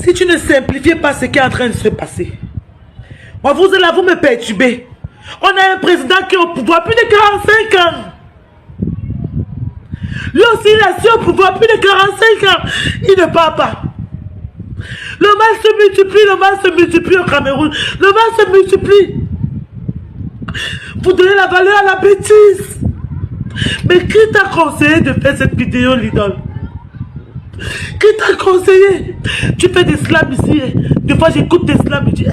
Si tu ne simplifies pas ce qui est en train de se passer, moi, vous allez vous me perturber. On a un président qui est au pouvoir plus de 45 ans. Lui aussi, il est au pouvoir plus de 45 ans. Il ne parle pas. Le mal se multiplie au Cameroun. Le mal se multiplie. Vous donnez la valeur à la bêtise. Mais qui t'a conseillé de faire cette vidéo, l'idole? Qui t'a conseillé? Tu fais des slams ici. Des fois, j'écoute des slams. Je dis,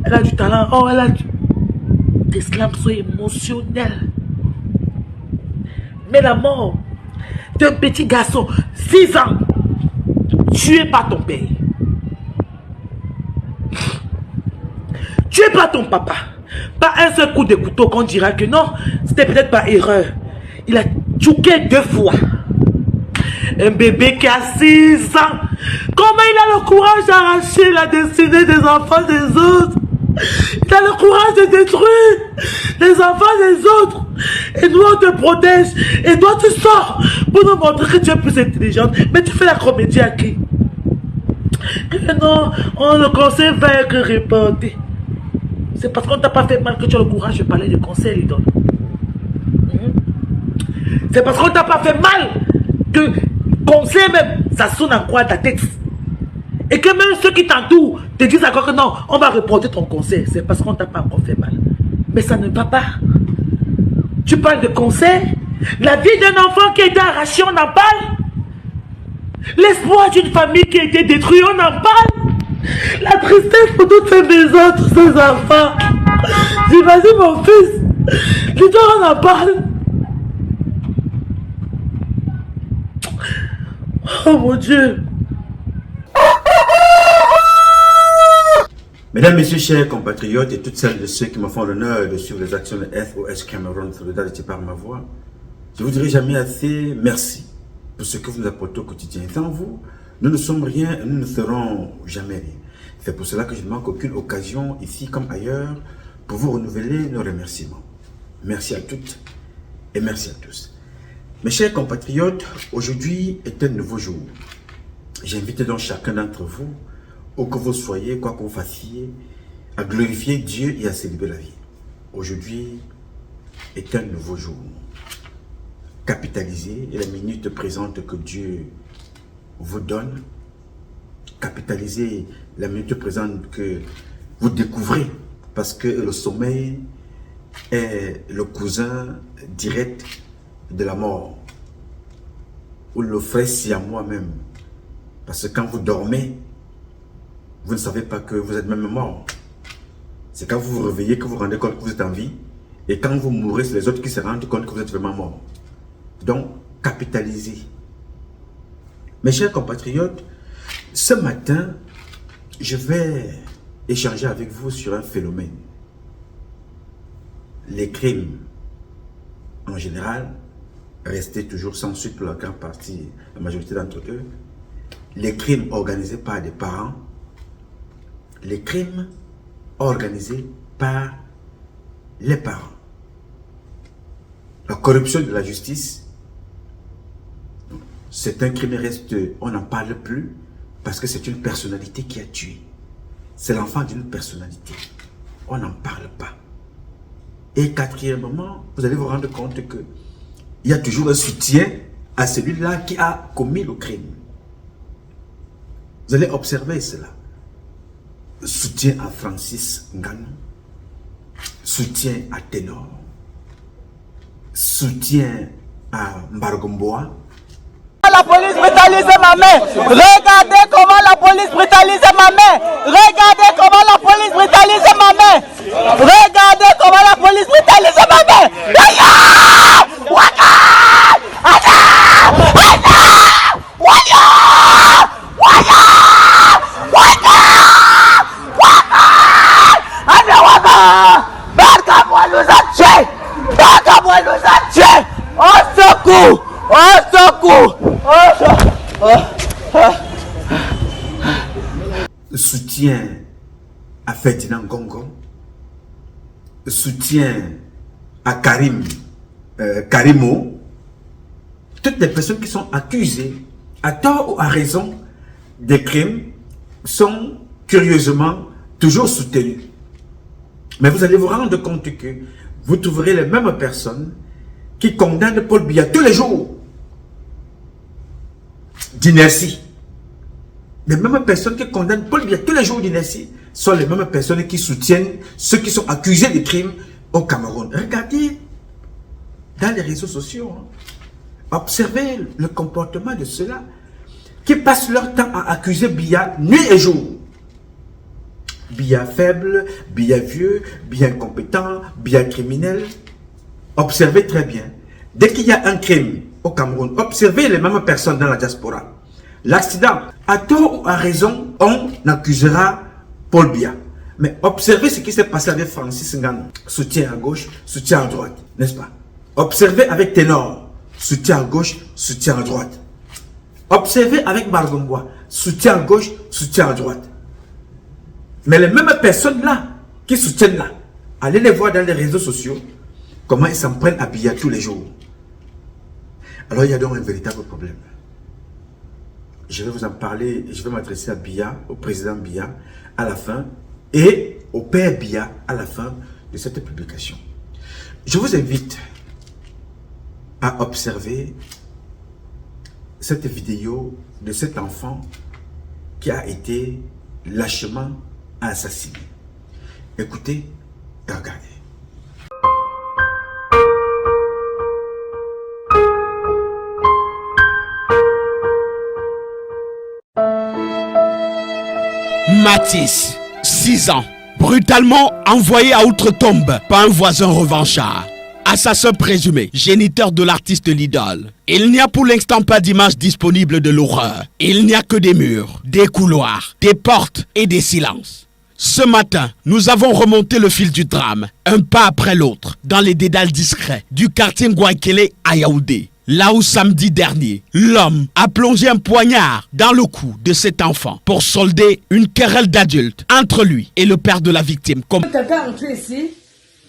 elle a du talent. Oh, elle a du... Tes slams sont émotionnels. Mais la mort d'un petit garçon, 6 ans, tué par ton père. Tué par ton papa. Pas un seul coup de couteau qu'on dira que non, c'était peut-être par erreur. Il a tchouqué 2 fois. Un bébé qui a 6 ans. Comment il a le courage d'arracher la destinée des enfants des autres? Il a le courage de détruire les enfants des autres. Et nous, on te protège. Et toi, tu sors pour nous montrer que tu es plus intelligente. Mais tu fais la comédie à qui? Que non, le conseil va être reporté. C'est parce qu'on t'a pas fait mal que tu as le courage de parler de conseil, l'idole. C'est parce qu'on t'a pas fait mal que conseil même, ça sonne en quoi ta tête. Et que même ceux qui t'entourent te disent encore que non, on va reporter ton conseil. C'est parce qu'on t'a pas encore fait mal. Mais ça ne va pas. Tu parles de conseil. La vie d'un enfant qui a été arraché, on en parle. L'espoir d'une famille qui a été détruite, on en parle. La tristesse pour toutes ces maisons, tous ces enfants. J'imagine mon fils. L'histoire, on en parle. Oh mon Dieu. Mesdames, Messieurs, chers compatriotes et toutes celles et ceux qui me font l'honneur de suivre les actions de SOS Cameroun solidarité par ma voix, je vous dirai jamais assez merci pour ce que vous nous apportez au quotidien. Sans vous, nous ne sommes rien et nous ne serons jamais rien. C'est pour cela que je ne manque aucune occasion, ici comme ailleurs, pour vous renouveler nos remerciements. Merci à toutes et merci à tous. Mes chers compatriotes, aujourd'hui est un nouveau jour. J'invite donc chacun d'entre vous, où que vous soyez, quoi que vous fassiez, à glorifier Dieu et à célébrer la vie. Aujourd'hui est un nouveau jour. Capitalisez la minute présente que Dieu vous donne. Capitalisez la minute présente que vous découvrez, parce que le sommeil est le cousin direct de la mort, ou le frère siamois même. Parce que quand vous dormez, vous ne savez pas que vous êtes même mort. C'est quand vous vous réveillez que vous vous rendez compte que vous êtes en vie. Et quand vous mourrez, c'est les autres qui se rendent compte que vous êtes vraiment mort. Donc, capitalisez. Mes chers compatriotes, ce matin, je vais échanger avec vous sur un phénomène. Les crimes, en général, restaient toujours sans suite pour la grande partie, la majorité d'entre eux. Les crimes organisés par des parents, les crimes organisés par les parents. La corruption de la justice, c'est un crime reste, on n'en parle plus parce que c'est une personnalité qui a tué. C'est l'enfant d'une personnalité. On n'en parle pas. Et quatrièmement, vous allez vous rendre compte que il y a toujours un soutien à celui-là qui a commis le crime. Vous allez observer cela. Soutien à Francis Ngannou, soutien à Ténor, soutien à Mbargomboa. La police brutalise ma main. Regardez comment la police brutalise ma main. Regardez comment la police brutalise ma main. Regardez comment la police brutalise ma main. Barka-moi nous a tués. Barka-moi nous a tués. Au secours. Au secours. Soutien à Ferdinand Gongo, soutien à Karimo, toutes les personnes qui sont accusées, à tort ou à raison, des crimes sont curieusement toujours soutenus. Mais vous allez vous rendre compte que vous trouverez les mêmes personnes qui condamnent Paul Biya tous les jours d'inertie. Les mêmes personnes qui condamnent Paul Biya tous les jours d'inertie sont les mêmes personnes qui soutiennent ceux qui sont accusés de crimes au Cameroun. Regardez dans les réseaux sociaux, observez le comportement de ceux-là qui passent leur temps à accuser Biya nuit et jour. Biya faible, Biya vieux, Biya incompétent, Biya criminel. Observez très bien. Dès qu'il y a un crime au Cameroun, observez les mêmes personnes dans la diaspora. L'accident, à tort ou à raison, on accusera Paul Biya. Mais observez ce qui s'est passé avec Francis Ngannou. Soutien à gauche, soutien à droite, n'est-ce pas? Observez avec Ténor, soutien à gauche, soutien à droite. Observez avec Margombois, soutien à gauche, soutien à droite. Mais les mêmes personnes là, qui soutiennent là, allez les voir dans les réseaux sociaux, comment ils s'en prennent à Biya tous les jours. Alors il y a donc un véritable problème. Je vais vous en parler, je vais m'adresser à Biya, au président Biya, à la fin, et au père Biya, à la fin de cette publication. Je vous invite à observer cette vidéo de cet enfant qui a été lâchement assassiné. Écoutez et regardez. Mathis, 6 ans, brutalement envoyé à outre-tombe par un voisin revanchard. Assassin présumé, géniteur de l'artiste Lidl. Il n'y a pour l'instant pas d'image disponible de l'horreur. Il n'y a que des murs, des couloirs, des portes et des silences. Ce matin, nous avons remonté le fil du drame, un pas après l'autre, dans les dédales discrets du quartier Ngouaikele à Yaoundé. Là où samedi dernier, l'homme a plongé un poignard dans le cou de cet enfant pour solder une querelle d'adultes entre lui et le père de la victime. Quelqu'un entre ici,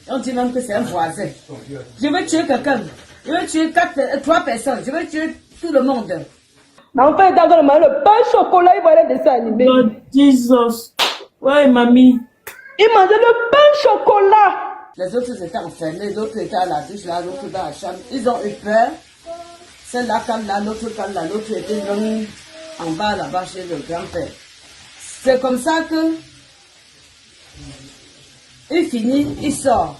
on dit même que c'est un voisin. Je veux tuer quelqu'un. Je veux tuer 3 personnes. Je veux tuer tout le monde. Mon père est dans le pain chocolat, il voyait des dessins animés. Lord Jesus. Ouais, mamie. Il mangeait le pain chocolat. Les autres étaient enfermés, l'autre était à la douche, là, l'autre dans la chambre. Ils ont eu peur. Celle-là, comme là, l'autre était venu en bas, là-bas, chez le grand-père. C'est comme ça que il finit, il sort.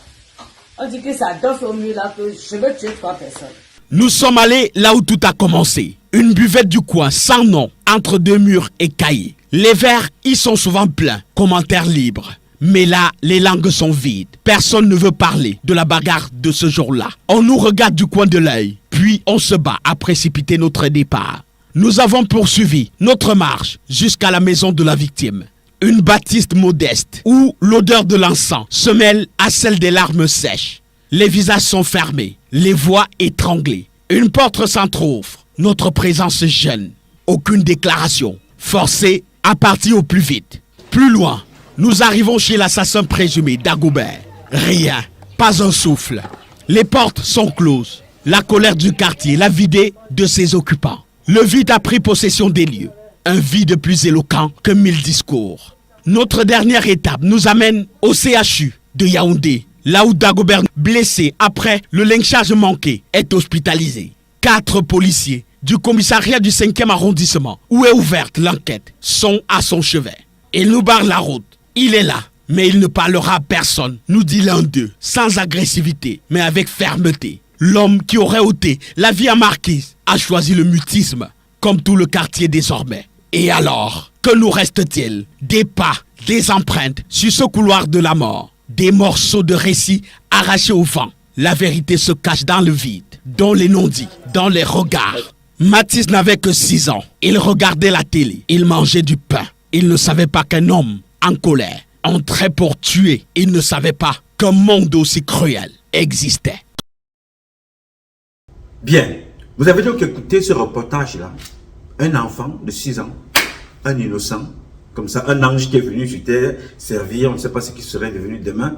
On dit que ça danse au mur là, que je veux tuer 3 personnes. Nous sommes allés là où tout a commencé. Une buvette du coin, sans nom, entre 2 murs et cahiers. Les verres y sont souvent pleins, commentaires libres. Mais là, les langues sont vides. Personne ne veut parler de la bagarre de ce jour-là. On nous regarde du coin de l'œil, puis on se bat à précipiter notre départ. Nous avons poursuivi notre marche jusqu'à la maison de la victime. Une baptiste modeste où l'odeur de l'encens se mêle à celle des larmes sèches. Les visages sont fermés, les voix étranglées. Une porte s'entrouvre, notre présence gêne. Aucune déclaration, forcée à partir au plus vite. Plus loin, nous arrivons chez l'assassin présumé Dagobert. Rien, pas un souffle. Les portes sont closes. La colère du quartier l'a vidé de ses occupants. Le vide a pris possession des lieux. Un vide plus éloquent que 1000 discours. Notre dernière étape nous amène au CHU de Yaoundé, là où Dagobert, blessé après le lynchage manqué, est hospitalisé. 4 policiers du commissariat du 5e arrondissement, où est ouverte l'enquête, sont à son chevet. Il nous barre la route. Il est là, mais il ne parlera à personne, nous dit l'un d'eux, sans agressivité, mais avec fermeté. L'homme qui aurait ôté la vie à Marquise a choisi le mutisme, comme tout le quartier désormais. Et alors, que nous reste-t-il? Des pas, des empreintes sur ce couloir de la mort, des morceaux de récits arrachés au vent. La vérité se cache dans le vide, dans les non-dits, dans les regards. Mathis n'avait que 6 ans. Il regardait la télé, il mangeait du pain. Il ne savait pas qu'un homme en colère entrait pour tuer. Il ne savait pas qu'un monde aussi cruel existait. Bien, vous avez donc écouté ce reportage-là. Un enfant de 6 ans, un innocent, comme ça, un ange qui est venu sur terre servir, on ne sait pas ce qui serait devenu demain,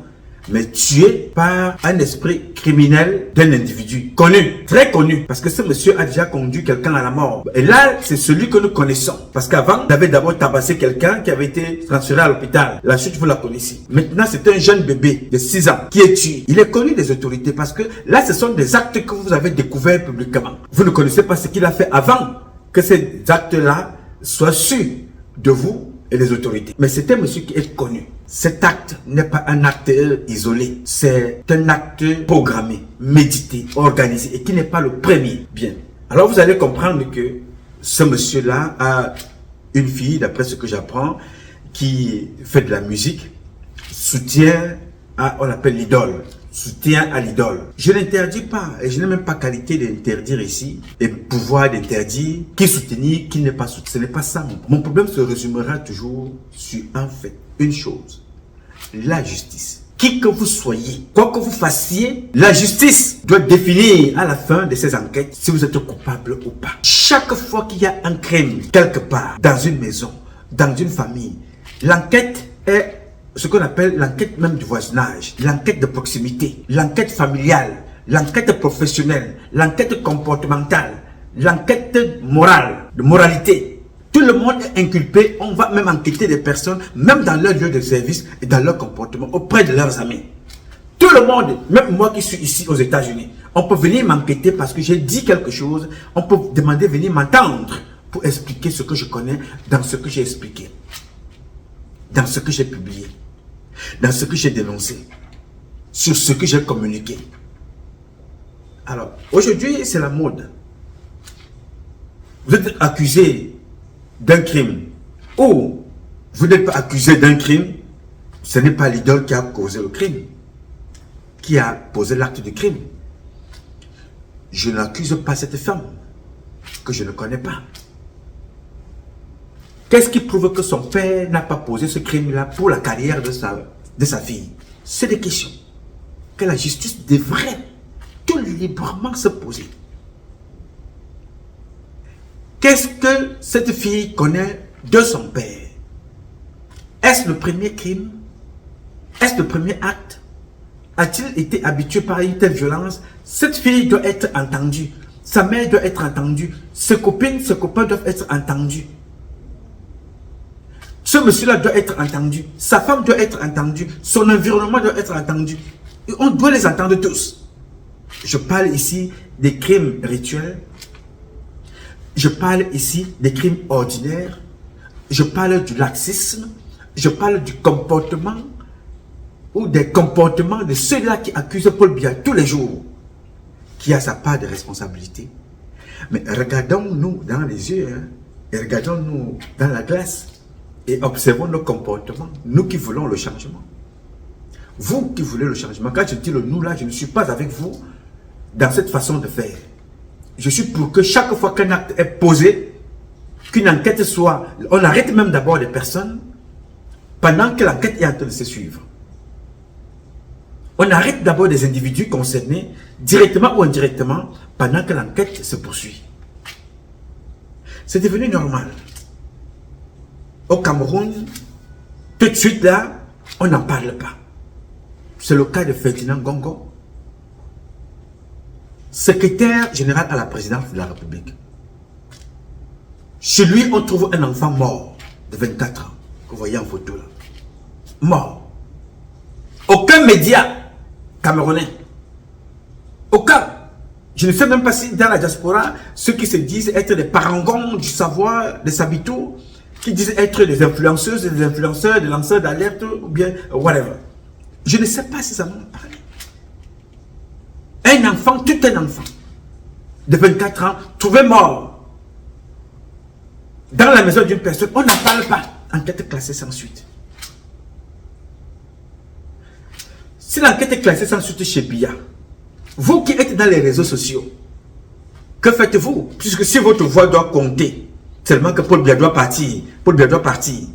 mais tué par un esprit criminel d'un individu connu, très connu, parce que ce monsieur a déjà conduit quelqu'un à la mort. Et là, c'est celui que nous connaissons, parce qu'avant, il avait d'abord tabassé quelqu'un qui avait été transféré à l'hôpital. La suite, vous la connaissez. Maintenant, c'est un jeune bébé de 6 ans qui est tué. Il est connu des autorités, parce que là, ce sont des actes que vous avez découverts publiquement. Vous ne connaissez pas ce qu'il a fait avant que ces actes-là soient su de vous et des autorités. Mais c'est un monsieur qui est connu. Cet acte n'est pas un acte isolé. C'est un acte programmé, médité, organisé et qui n'est pas le premier. Bien. Alors vous allez comprendre que ce monsieur-là a une fille, d'après ce que j'apprends, qui fait de la musique, soutient à, on l'appelle l'idole. Soutien à l'idole. Je n'interdis pas, et je n'ai même pas qualité d'interdire ici, et pouvoir d'interdire, qui soutenir, qui n'est pas soutenir. Ce n'est pas ça. Mon problème se résumera toujours sur un fait, une chose, la justice. Qui que vous soyez, quoi que vous fassiez, la justice doit définir à la fin de ces enquêtes si vous êtes coupable ou pas. Chaque fois qu'il y a un crime quelque part, dans une maison, dans une famille, l'enquête est ce qu'on appelle l'enquête même du voisinage, l'enquête de proximité, l'enquête familiale, l'enquête professionnelle, l'enquête comportementale, l'enquête morale, de moralité. Tout le monde est inculpé, on va même enquêter des personnes, même dans leur lieu de service et dans leur comportement, auprès de leurs amis. Tout le monde, même moi qui suis ici aux États-Unis, on peut venir m'enquêter parce que j'ai dit quelque chose, on peut demander de venir m'entendre pour expliquer ce que je connais dans ce que j'ai expliqué, dans ce que j'ai publié, dans ce que j'ai dénoncé, sur ce que j'ai communiqué. Alors, aujourd'hui, c'est la mode. Vous êtes accusé d'un crime, ou vous n'êtes pas accusé d'un crime, ce n'est pas l'idole qui a causé le crime, qui a posé l'acte du crime. Je n'accuse pas cette femme, que je ne connais pas. Qu'est-ce qui prouve que son père n'a pas posé ce crime-là pour la carrière de sa fille? C'est des questions que la justice devrait tout librement se poser. Qu'est-ce que cette fille connaît de son père? Est-ce le premier crime? Est-ce le premier acte? A-t-il été habitué par une telle violence? Cette fille doit être entendue. Sa mère doit être entendue. Ses copines, ses copains doivent être entendus. Ce monsieur-là doit être entendu. Sa femme doit être entendue. Son environnement doit être entendu. Et on doit les entendre tous. Je parle ici des crimes rituels. Je parle ici des crimes ordinaires. Je parle du laxisme. Je parle du comportement ou des comportements de ceux-là qui accusent Paul Biya tous les jours, qui a sa part de responsabilité. Mais regardons-nous dans les yeux, hein, et regardons-nous dans la glace et observons nos comportements, nous qui voulons le changement. Vous qui voulez le changement, quand je dis le nous là, je ne suis pas avec vous dans cette façon de faire. Je suis pour que chaque fois qu'un acte est posé, qu'une enquête soit... On arrête même d'abord des personnes pendant que l'enquête est en train de se suivre. On arrête d'abord des individus concernés, directement ou indirectement, pendant que l'enquête se poursuit. C'est devenu normal. Au Cameroun, tout de suite là, on n'en parle pas. C'est le cas de Ferdinand Gongo, secrétaire général à la présidence de la République. Chez lui, on trouve un enfant mort de 24 ans, que vous voyez en photo là. Mort. Aucun média camerounais. Aucun. Je ne sais même pas si dans la diaspora, ceux qui se disent être des parangons du savoir, des sabitos, qui disent être des influenceuses, des influenceurs, des lanceurs d'alerte, ou bien whatever. Je ne sais pas si ça m'en parle. Un enfant, tout un enfant, de 24 ans, trouvé mort dans la maison d'une personne, on n'en parle pas. Enquête classée sans suite. Si l'enquête est classée sans suite chez Biya, vous qui êtes dans les réseaux sociaux, que faites-vous? Puisque si votre voix doit compter, seulement que Paul Biya doit partir, Paul Biya doit partir.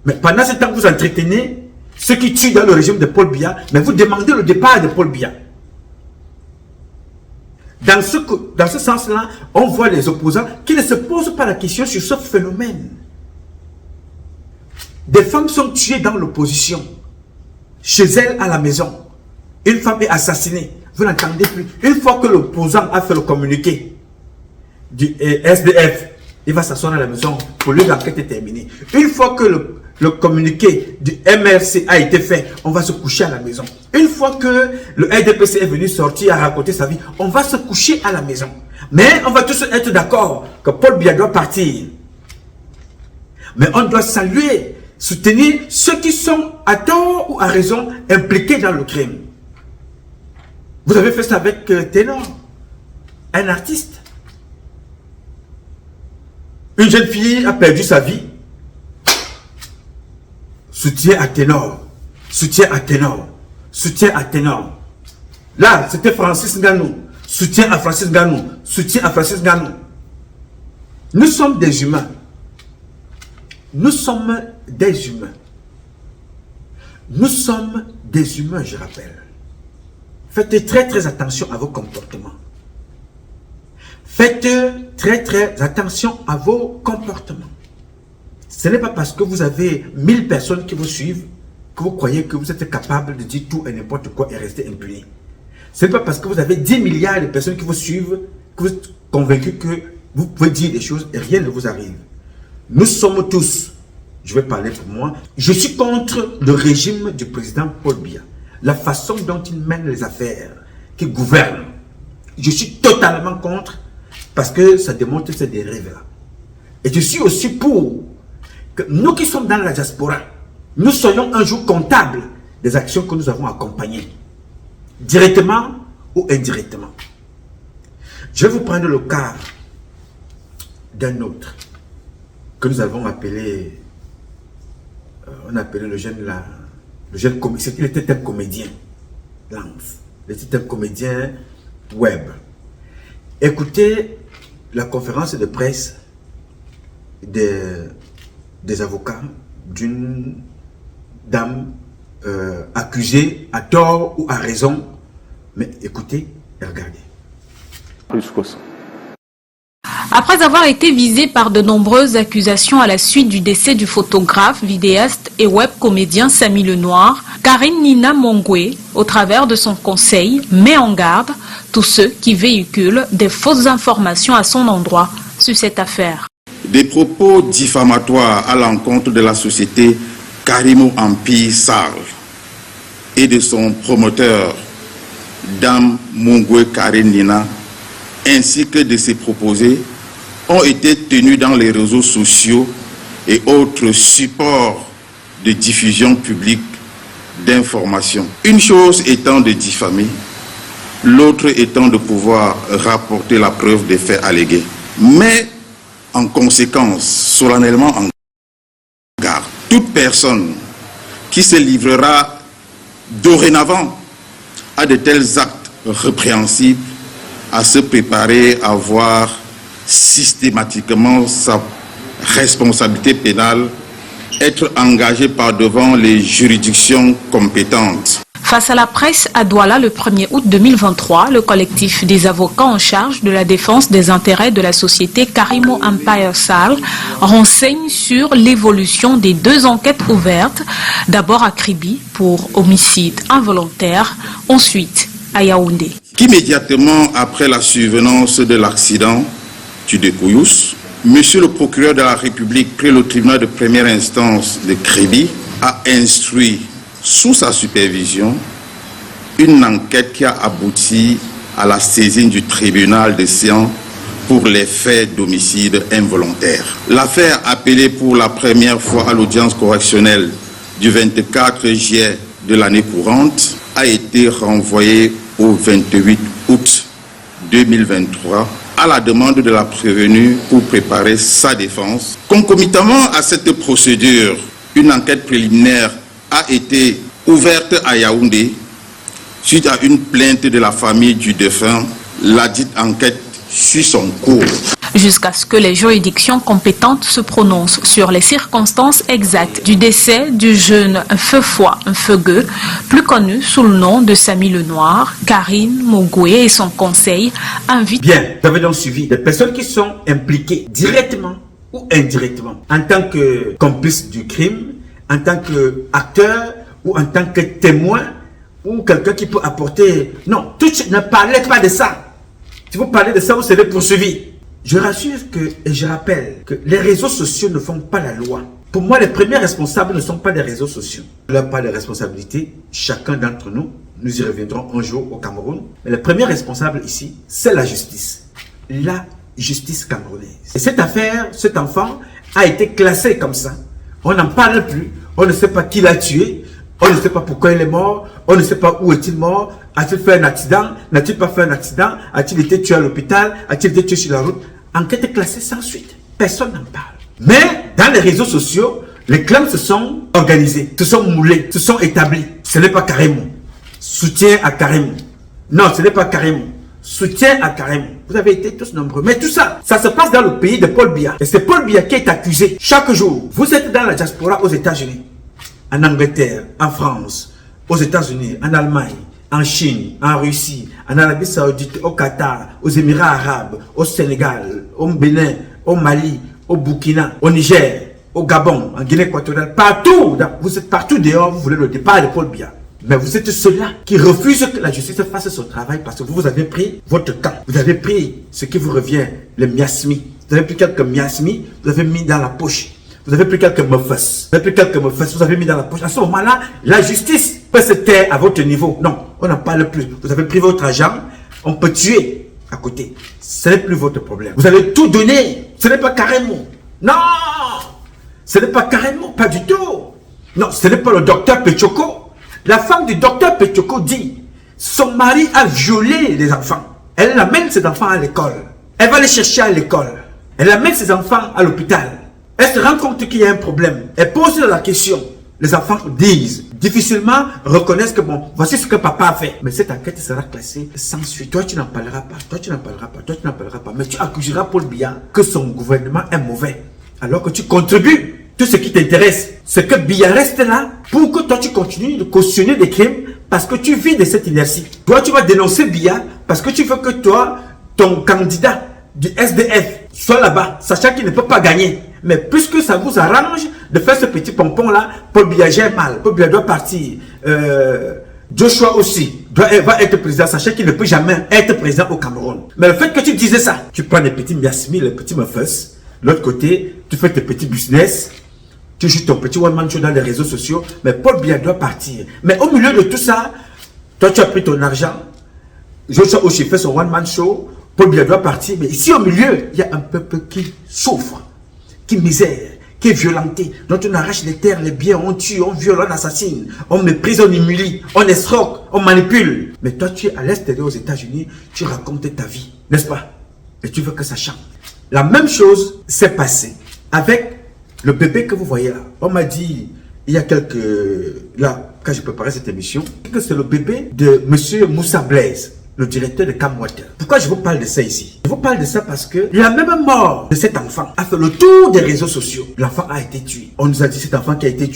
Mais pendant ce temps, vous entretenez ceux qui tuent dans le régime de Paul Biya, mais vous demandez le départ de Paul Biya. Dans ce sens-là, on voit les opposants qui ne se posent pas la question sur ce phénomène. Des femmes sont tuées dans l'opposition. chez elle à la maison, une femme est assassinée. Vous n'entendez plus. Une fois que l'opposant a fait le communiqué du SDF, il va s'asseoir à la maison pour lui l'enquête est terminée. Une fois que le communiqué du MRC a été fait, on va se coucher à la maison. Une fois que le RDPC est venu sortir à raconter sa vie, on va se coucher à la maison. Mais on va tous être d'accord que Paul Biya doit partir. Mais on doit saluer, soutenir ceux qui sont à tort ou à raison impliqués dans le crime. Vous avez fait ça avec Ténor, un artiste. Une jeune fille a perdu sa vie. Soutien à Ténor, soutien à Ténor, soutien à Ténor. Là, c'était Francis Ngannou. Soutien à Francis Ngannou, soutien à Francis Ngannou. Nous sommes des humains. Nous sommes des humains. Nous sommes des humains, je rappelle. Faites très attention à vos comportements. Faites très attention à vos comportements. Ce n'est pas parce que vous avez 1000 personnes qui vous suivent que vous croyez que vous êtes capable de dire tout et n'importe quoi et rester impuni. Ce n'est pas parce que vous avez 10 milliards de personnes qui vous suivent que vous êtes convaincu que vous pouvez dire des choses et rien ne vous arrive. Nous sommes tous, je vais parler pour moi, je suis contre le régime du président Paul Biya. La façon dont il mène les affaires, qu'il gouverne, je suis totalement contre parce que ça démontre ces dérives-là. Et je suis aussi pour que nous qui sommes dans la diaspora, nous soyons un jour comptables des actions que nous avons accompagnées, directement ou indirectement. Je vais vous prendre le cas d'un autre que nous avons appelé, on appelait le jeune là, le jeune comédien, il était un comédien, Lance. Il était un comédien web. Écoutez la conférence de presse des avocats d'une dame accusée à tort ou à raison. Mais écoutez et regardez. Après avoir été visée par de nombreuses accusations à la suite du décès du photographe, vidéaste et web comédien Samy Lenoir, Karine Nina Mongwe, au travers de son conseil, met en garde tous ceux qui véhiculent des fausses informations à son endroit sur cette affaire. Des propos diffamatoires à l'encontre de la société Karimo Empire Sall et de son promoteur, Dame Mongwe Karine Nina, ainsi que de ses proposés, ont été tenus dans les réseaux sociaux et autres supports de diffusion publique d'informations. Une chose étant de diffamer, l'autre étant de pouvoir rapporter la preuve des faits allégués. Mais, en conséquence, solennellement en garde, toute personne qui se livrera dorénavant à de tels actes répréhensibles à se préparer à voir systématiquement sa responsabilité pénale être engagée par devant les juridictions compétentes. Face à la presse à Douala le 1er août 2023, le collectif des avocats en charge de la défense des intérêts de la société Karimo Empire Sall renseigne sur l'évolution des deux enquêtes ouvertes, d'abord à Kribi pour homicide involontaire, ensuite à Yaoundé. Immédiatement après la survenance de l'accident du Dekouyous, Monsieur le procureur de la République, près le tribunal de première instance de Kribi, a instruit sous sa supervision une enquête qui a abouti à la saisine du tribunal de Sion pour les faits d'homicide involontaire. L'affaire, appelée pour la première fois à l'audience correctionnelle du 24 juillet de l'année courante, a été renvoyée au 28 août 2023 à la demande de la prévenue pour préparer sa défense. Concomitamment à cette procédure, une enquête préliminaire a été ouverte à Yaoundé suite à une plainte de la famille du défunt. La dite enquête suit son cours. Jusqu'à ce que les juridictions compétentes se prononcent sur les circonstances exactes du décès du jeune Feufoi Mfeugue, plus connu sous le nom de Samy Lenoir, Karine Mongwe et son conseil invitent... Bien, vous avez donc suivi des personnes qui sont impliquées directement ou indirectement en tant que complices du crime, en tant qu'acteurs ou en tant que témoin, ou quelqu'un qui peut apporter... Non, ne parlez pas de ça. Si vous parlez de ça, vous serez poursuivi. Je rassure et je rappelle que les réseaux sociaux ne font pas la loi. Pour moi, les premiers responsables ne sont pas les réseaux sociaux. Leur part de responsabilité, chacun d'entre nous, nous y reviendrons un jour au Cameroun. Mais le premier responsable ici, c'est la justice. La justice camerounaise. Et cette affaire, cet enfant a été classé comme ça. On n'en parle plus. On ne sait pas qui l'a tué. On ne sait pas pourquoi il est mort. On ne sait pas où est-il mort. A-t-il fait un accident? N'a-t-il pas fait un accident? A-t-il été tué à l'hôpital? A-t-il été tué sur la route? Enquête classée sans suite. Personne n'en parle. Mais dans les réseaux sociaux, les clans se sont organisés, se sont moulés, se sont établis. Ce n'est pas Karimou. Soutien à Karimou. Non, ce n'est pas Karimou. Soutien à Karimou. Vous avez été tous nombreux. Mais tout ça, ça se passe dans le pays de Paul Biya. Et c'est Paul Biya qui est accusé chaque jour. Vous êtes dans la diaspora aux États-Unis, en Angleterre, en France, aux États-Unis, en Allemagne, en Chine, en Russie, en Arabie Saoudite, au Qatar, aux Émirats Arabes, au Sénégal, au Bénin, au Mali, au Burkina, au Niger, au Gabon, en Guinée équatoriale, partout. Vous êtes partout dehors, vous voulez le départ de Paul Biya. Mais vous êtes ceux-là qui refusent que la justice fasse son travail parce que vous avez pris votre camp. Vous avez pris ce qui vous revient, les miasmis. Vous avez pris quelques miasmis, vous avez mis dans la poche. Vous avez pris quelques meufs. Vous avez pris quelques meufs, vous avez mis dans la poche. À ce moment-là, la justice peut se taire à votre niveau. Non, on n'en parle plus. Vous avez pris votre argent, on peut tuer à côté. Ce n'est plus votre problème. Vous avez tout donné. Ce n'est pas carrément. Non, ce n'est pas carrément, pas du tout. Non, ce n'est pas le docteur Pechoko. La femme du docteur Pechoko dit, son mari a violé les enfants. Elle amène ses enfants à l'école. Elle va les chercher à l'école. Elle amène ses enfants à l'hôpital. Elle se rend compte qu'il y a un problème. Elle pose la question. Les enfants disent, difficilement reconnaissent que bon, voici ce que papa a fait. Mais cette enquête sera classée sans suite. Toi, tu n'en parleras pas. Toi, tu n'en parleras pas. Toi, tu n'en parleras pas. Mais tu accuseras Paul Biya que son gouvernement est mauvais. Alors que tu contribues. Tout ce qui t'intéresse, c'est que Biya reste là pour que toi, tu continues de cautionner des crimes parce que tu vis de cette inertie. Toi, tu vas dénoncer Biya parce que tu veux que toi, ton candidat du SDF soit là-bas, sachant qu'il ne peut pas gagner. Mais puisque ça vous arrange de faire ce petit pompon-là, Paul Biya gère mal. Paul Biya doit partir. Joshua aussi va être président, sachant qu'il ne peut jamais être président au Cameroun. Mais le fait que tu disais ça, tu prends les petits miasmi, les petits meufs, l'autre côté, tu fais tes petits business, tu joues ton petit one-man show dans les réseaux sociaux, mais Paul Biya doit partir. Mais au milieu de tout ça, toi tu as pris ton argent, Joshua aussi fait son one-man show, Paul Biya doit partir, mais ici au milieu, il y a un peuple qui souffre, qui misère, qui est violenté, dont on arrache les terres, les biens, on tue, on viole, on assassine, on méprise, on humilie, on escroque, on manipule. Mais toi tu es à l'extérieur aux États-Unis, tu racontes ta vie, n'est-ce pas? Et tu veux que ça change. La même chose s'est passée avec le bébé que vous voyez là. On m'a dit, il y a quelques... Là, quand j'ai préparé cette émission, que c'est le bébé de monsieur Moussa Blaise, le directeur de Camwater. Pourquoi je vous parle de ça ici? Je vous parle de ça parce que la même mort de cet enfant a fait le tour des réseaux sociaux. L'enfant a été tué. On nous a dit cet enfant qui a été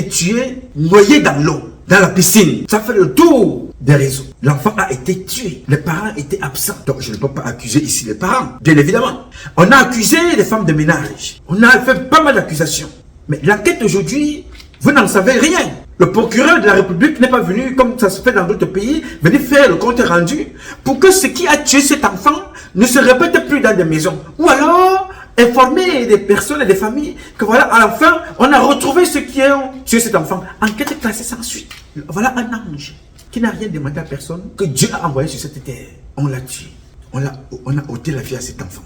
tué noyé dans l'eau, dans la piscine. Ça fait le tour des réseaux. L'enfant a été tué. Les parents étaient absents. Donc je ne peux pas accuser ici les parents, bien évidemment. On a accusé les femmes de ménage. On a fait pas mal d'accusations. Mais l'enquête aujourd'hui, vous n'en savez rien. Le procureur de la République n'est pas venu, comme ça se fait dans d'autres pays, venir faire le compte rendu pour que ce qui a tué cet enfant ne se répète plus dans des maisons. Ou alors, informer des personnes et des familles que voilà, à la fin, on a retrouvé ceux qui ont tué cet enfant. Enquête classée sans suite. Voilà un ange qui n'a rien demandé à personne, que Dieu a envoyé sur cette terre. On l'a tué. On a ôté la vie à cet enfant,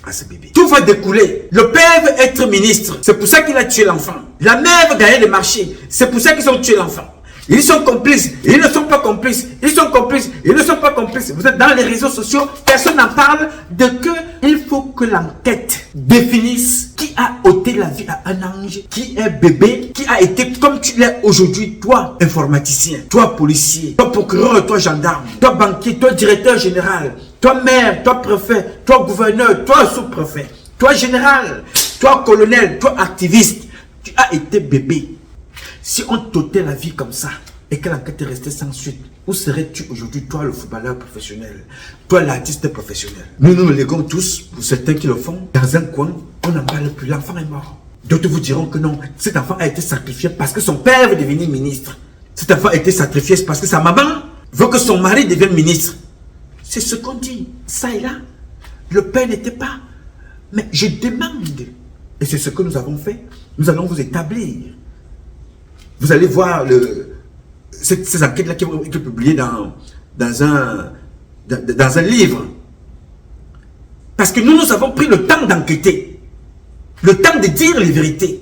à ce bébé. Tout va découler. Le père veut être ministre. C'est pour ça qu'il a tué l'enfant. La mère veut gagner les marchés. C'est pour ça qu'ils ont tué l'enfant. Ils sont complices. Ils ne sont pas complices. Ils sont complices. Ils ne sont pas complices. Vous êtes dans les réseaux sociaux. Personne n'en parle de que il faut que l'enquête définisse qui a ôté la vie à un ange, qui est bébé, qui a été comme tu l'es aujourd'hui, toi informaticien, toi policier, toi procureur, toi gendarme, toi banquier, toi directeur général, toi maire, toi préfet, toi gouverneur, toi sous-préfet, toi général, toi colonel, toi activiste. Tu as été bébé. Si on t'ôtait la vie comme ça et que l'enquête est restée sans suite, où serais-tu aujourd'hui, toi le footballeur professionnel, toi l'artiste professionnel? Nous nous léguons tous, pour certains qui le font, dans un coin, on n'en parle plus, l'enfant est mort. D'autres vous diront que non, cet enfant a été sacrifié parce que son père veut devenir ministre. Cet enfant a été sacrifié parce que sa maman veut que son mari devienne ministre. C'est ce qu'on dit, ça et là. Le père n'était pas. Mais je demande, et c'est ce que nous avons fait, nous allons vous établir. Vous allez voir ces enquêtes-là qui ont été publiées dans un livre. Parce que nous avons pris le temps d'enquêter, le temps de dire les vérités.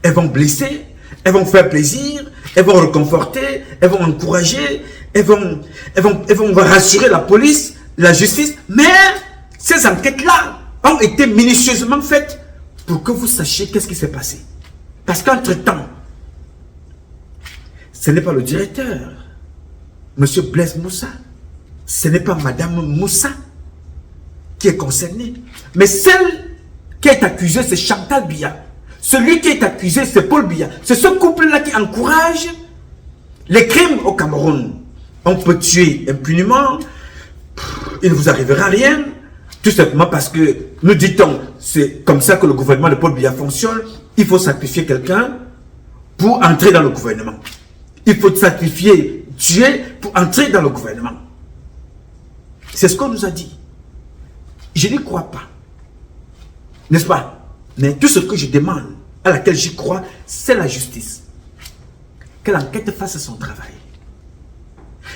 Elles vont blesser, elles vont faire plaisir, elles vont réconforter, elles vont encourager, elles vont rassurer la police, la justice. Mais ces enquêtes-là ont été minutieusement faites pour que vous sachiez qu'est-ce qui s'est passé. Parce qu'entre-temps, ce n'est pas le directeur, M. Blaise Moussa, ce n'est pas Mme Moussa qui est concernée, mais celle qui est accusée, c'est Chantal Biya. Celui qui est accusé, c'est Paul Biya. C'est ce couple-là qui encourage les crimes au Cameroun. On peut tuer impunément, il ne vous arrivera rien, tout simplement parce que, nous dit-on, c'est comme ça que le gouvernement de Paul Biya fonctionne. Il faut sacrifier quelqu'un pour entrer dans le gouvernement. Il faut sacrifier, tuer pour entrer dans le gouvernement. C'est ce qu'on nous a dit. Je n'y crois pas. N'est-ce pas? Mais tout ce que je demande, à laquelle j'y crois, c'est la justice. Que l'enquête fasse son travail.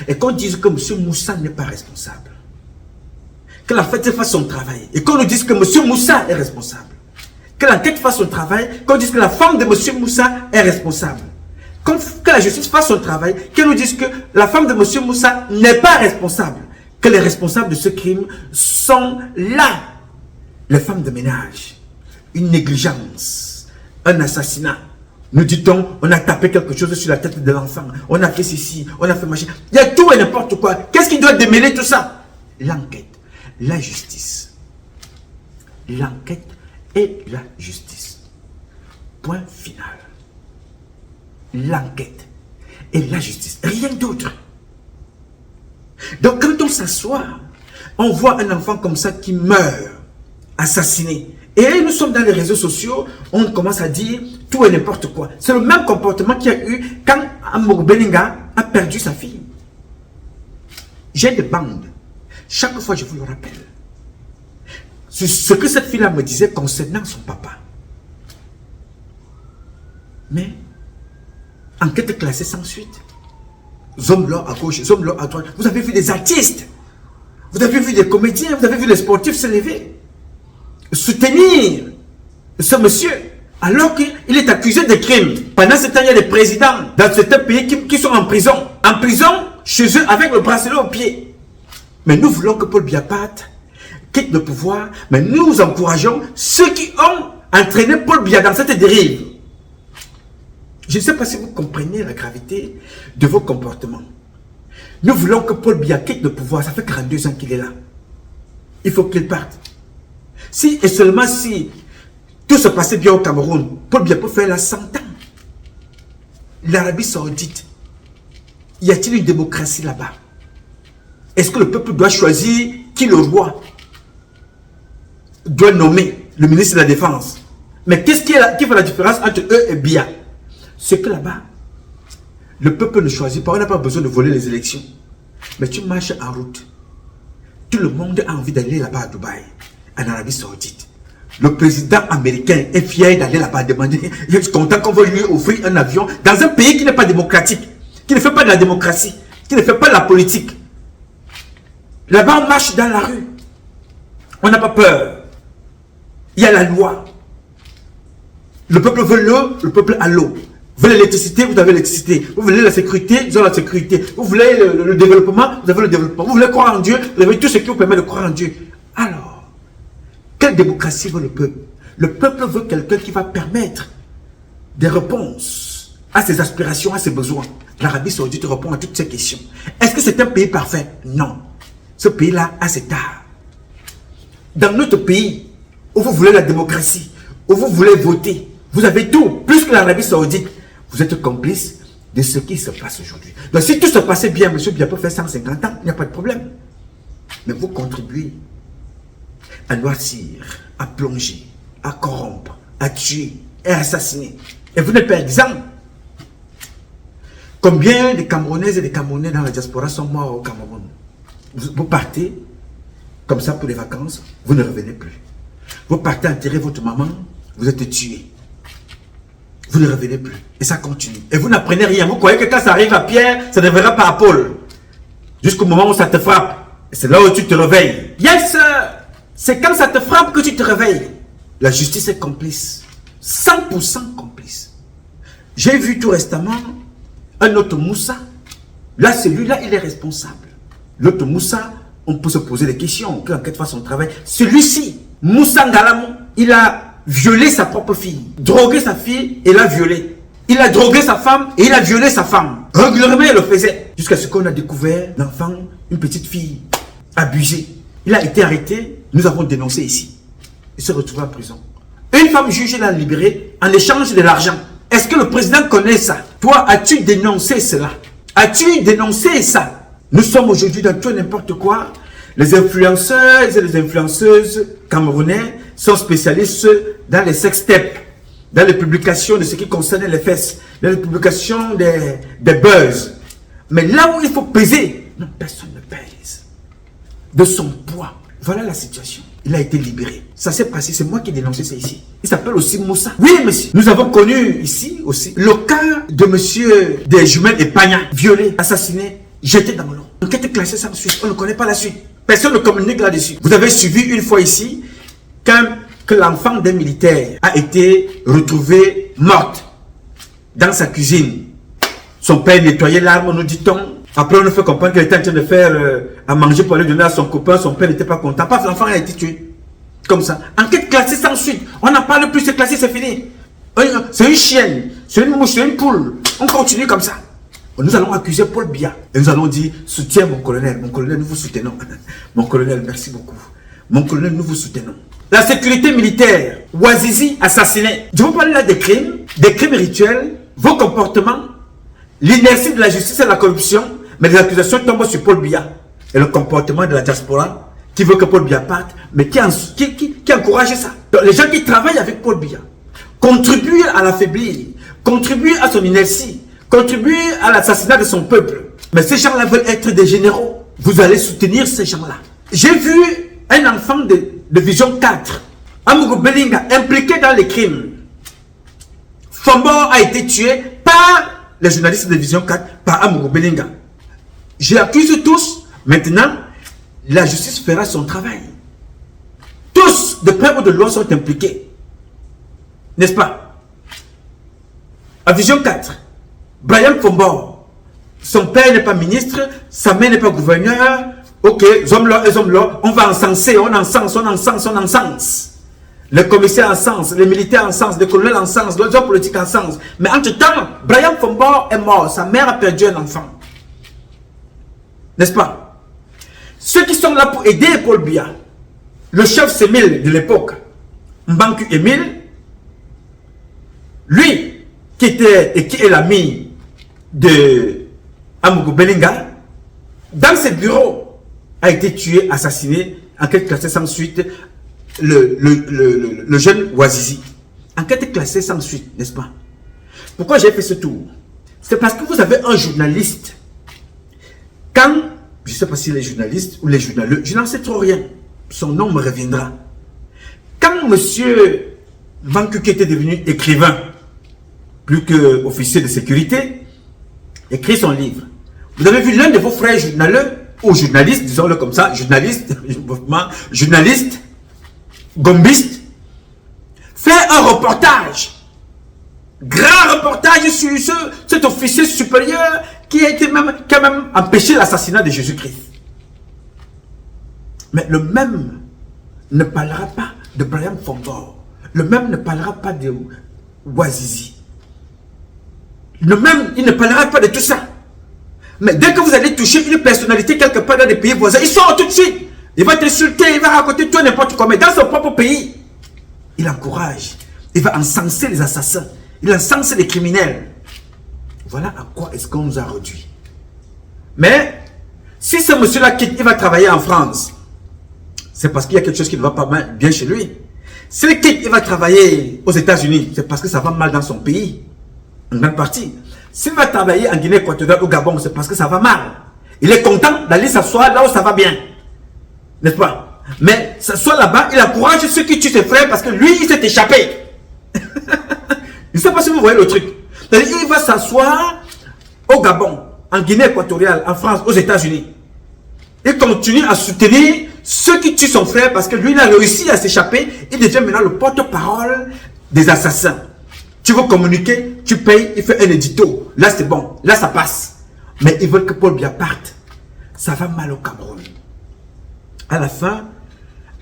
Et qu'on dise que M. Moussa n'est pas responsable. Que l'enquête fasse son travail. Et qu'on nous dise que M. Moussa est responsable. Que l'enquête fasse son travail. Qu'on dise que la femme de M. Moussa est responsable. Que la justice fasse son travail. Qu'elle nous dise que la femme de M. Moussa n'est pas responsable. Que les responsables de ce crime sont là. Les femmes de ménage. Une négligence. Un assassinat. Nous dit-on, on a tapé quelque chose sur la tête de l'enfant. On a fait ceci, on a fait machin. Il y a tout et n'importe quoi. Qu'est-ce qui doit démêler tout ça? L'enquête. La justice. L'enquête et la justice. Point final. L'enquête et la justice. Rien d'autre. Donc quand on s'assoit, on voit un enfant comme ça qui meurt, assassiné. Et nous sommes dans les réseaux sociaux, on commence à dire tout et n'importe quoi. C'est le même comportement qu'il y a eu quand Amour Beninga a perdu sa fille. J'ai des bandes. Chaque fois, je vous le rappelle. Ce que cette fille-là me disait concernant son papa. Mais, enquête classée sans suite. Zomblo à gauche, zomblo à droite. Vous avez vu des artistes. Vous avez vu des comédiens. Vous avez vu les sportifs se lever. Soutenir ce monsieur. Alors qu'il est accusé de crimes. Pendant ce temps, il y a des présidents dans certains pays qui sont en prison. En prison, chez eux, avec le bracelet au pied. Mais nous voulons que Paul Biya quitte le pouvoir. Mais nous encourageons ceux qui ont entraîné Paul Biya dans cette dérive. Je ne sais pas si vous comprenez la gravité de vos comportements. Nous voulons que Paul Biya quitte le pouvoir. Ça fait 42 ans qu'il est là. Il faut qu'il parte. Si et seulement si tout se passait bien au Cameroun, Paul Biya peut faire là 100 ans. L'Arabie Saoudite, y a-t-il une démocratie là-bas? Est-ce que le peuple doit choisir qui le roi doit nommer le ministre de la Défense? Mais qu'est-ce qui fait la différence entre eux et Biya? C'est que là-bas, le peuple ne choisit pas. On n'a pas besoin de voler les élections. Mais tu marches en route. Tout le monde a envie d'aller là-bas à Dubaï, en Arabie Saoudite. Le président américain est fier d'aller là-bas demander. Il est content qu'on va lui offrir un avion dans un pays qui n'est pas démocratique, qui ne fait pas de la démocratie, qui ne fait pas de la politique. Là-bas, on marche dans la rue. On n'a pas peur. Il y a la loi. Le peuple veut l'eau, le peuple a l'eau. Vous voulez l'électricité, vous avez l'électricité. Vous voulez la sécurité, vous avez la sécurité. Vous voulez le développement, vous avez le développement. Vous voulez croire en Dieu, vous avez tout ce qui vous permet de croire en Dieu. Alors, quelle démocratie veut le peuple? Le peuple veut quelqu'un qui va permettre des réponses à ses aspirations, à ses besoins. L'Arabie Saoudite répond à toutes ces questions. Est-ce que c'est un pays parfait? Non. Ce pays-là a ses tares. Dans notre pays, où vous voulez la démocratie, où vous voulez voter, vous avez tout, plus que l'Arabie Saoudite. Vous êtes complice de ce qui se passe aujourd'hui. Donc si tout se passait bien, M. Biya peut faire 150 ans, il n'y a pas de problème. Mais vous contribuez à noircir, à plonger, à corrompre, à tuer, est assassiné. Et vous n'êtes pas exempt. Combien de Camerounaises et de Camerounais dans la diaspora sont morts au Cameroun? Vous partez comme ça pour les vacances, vous ne revenez plus. Vous partez enterrer votre maman, vous êtes tué. Vous ne revenez plus. Et ça continue. Et vous n'apprenez rien. Vous croyez que quand ça arrive à Pierre, ça ne verra pas à Paul. Jusqu'au moment où ça te frappe. Et c'est là où tu te réveilles. Yes, c'est quand ça te frappe que tu te réveilles. La justice est complice. 100% complice. J'ai vu tout récemment un autre Moussa. Là, celui-là, il est responsable. L'autre Moussa, on peut se poser des questions. Que l'enquête fasse son travail. Celui-ci, Moussa Ngalamou, il a violé sa propre fille. Drogué sa fille et l'a violée. Il a drogué sa femme et il a violé sa femme. Régulièrement, il le faisait. Jusqu'à ce qu'on a découvert l'enfant, une petite fille, abusée. Il a été arrêté. Nous avons dénoncé ici. Il se retrouve en prison. Une femme juge l'a libéré en échange de l'argent. Est-ce que le président connaît ça? Toi, as-tu dénoncé cela? As-tu dénoncé ça? Nous sommes aujourd'hui dans tout et n'importe quoi. Les influenceurs et les influenceuses camerounais sont spécialistes dans les sextapes, dans les publications de ce qui concerne les fesses, dans les publications des buzz. Mais là où il faut peser, non, personne ne pèse. De son poids. Voilà la situation. Il a été libéré. Ça s'est passé, c'est moi qui ai dénoncé ça ici. Il s'appelle aussi Moussa. Oui, monsieur. Nous avons connu ici aussi le cas de monsieur des jumelles Epagna, violé, assassiné, jeté dans l'eau. Enquête classée sans suite. On ne connaît pas la suite. Personne ne communique là-dessus. Vous avez suivi une fois ici que l'enfant d'un militaire a été retrouvé morte dans sa cuisine. Son père nettoyait l'arme, nous dit-on. Après, on nous fait comprendre qu'il était en train de faire à manger pour aller donner à son copain. Son père n'était pas content. Paf, l'enfant a été tué. Comme ça. Enquête classée sans suite. On n'en parle plus, c'est classé, c'est fini. C'est une chienne, c'est une mouche, c'est une poule. On continue comme ça. Nous allons accuser Paul Biya. Et nous allons dire, soutiens mon colonel. Mon colonel, nous vous soutenons. Mon colonel, merci beaucoup. Mon colonel, nous vous soutenons. La sécurité militaire, Ouazizi assassiné. Je vous parle là des crimes rituels, vos comportements, l'inertie de la justice et de la corruption, mais les accusations tombent sur Paul Biya. Et le comportement de la diaspora, qui veut que Paul Biya parte, mais qui encourage ça. Donc, les gens qui travaillent avec Paul Biya contribuent à l'affaiblir, contribuent à son inertie, contribuent à l'assassinat de son peuple. Mais ces gens-là veulent être des généraux. Vous allez soutenir ces gens-là. J'ai vu un enfant de Vision 4, Amougou Belinga, impliqué dans les crimes. Fombo a été tué par les journalistes de Vision 4, par Amougou Belinga. J'accuse tous. Maintenant, la justice fera son travail. Tous, de près ou de loin, sont impliqués. N'est-ce pas? À Vision 4, Brian Fombo, son père n'est pas ministre, sa mère n'est pas gouverneur. Ok, Zomlo, on va encenser, on encense. Les commissaires encensent, les militaires encensent, les colonels encensent, les hommes politiques encensent. Mais entre-temps, Brian Fombo est mort, sa mère a perdu un enfant. N'est-ce pas? Ceux qui sont là pour aider Paul Biya, le chef Semil de l'époque, Mbanku Emile, lui, qui est l'ami de Amougou Belinga, dans ses bureaux, a été tué, assassiné, enquête classée sans suite, le jeune Ouazizi. Enquête classée sans suite, n'est-ce pas? Pourquoi j'ai fait ce tour? C'est parce que vous avez un journaliste. Quand, je ne sais pas si les journalistes ou les journaleux, je n'en sais trop rien. Son nom me reviendra. Quand monsieur Vanku, qui était devenu écrivain, plus qu'officier de sécurité, écrit son livre. Vous avez vu l'un de vos frères journaleux, ou journalistes, disons-le comme ça, journaliste, gombiste, fait un reportage, grand reportage sur cet officier supérieur qui a quand même empêché l'assassinat de Jésus-Christ. Mais le même ne parlera pas de Brian Fombo, le même ne parlera pas de Ouazizi, le même, il ne parlera pas de tout ça. Mais dès que vous allez toucher une personnalité quelque part dans des pays voisins, il sort tout de suite. Il va t'insulter, il va raconter tout n'importe quoi. Mais dans son propre pays, il encourage. Il va encenser les assassins. Il encense les criminels. Voilà à quoi est-ce qu'on nous a réduit. Mais, si ce monsieur-là quitte, il va travailler en France. C'est parce qu'il y a quelque chose qui ne va pas bien chez lui. S'il quitte, il va travailler aux États-Unis, c'est parce que ça va mal dans son pays, en grande partie. S'il va travailler en Guinée équatoriale, au Gabon, c'est parce que ça va mal. Il est content d'aller s'asseoir là où ça va bien. N'est-ce pas? Mais s'asseoir là-bas, il encourage ceux qui tuent ses frères parce que lui, il s'est échappé. Je ne sais pas si vous voyez le truc. Il va s'asseoir au Gabon, en Guinée équatoriale, en France, aux États-Unis. Il continue à soutenir ceux qui tuent son frère parce que lui, il a réussi à s'échapper. Il devient maintenant le porte-parole des assassins. Tu veux communiquer, tu payes, il fait un édito. Là, c'est bon. Là, ça passe. Mais ils veulent que Paul Biya parte. Ça va mal au Cameroun. À la fin,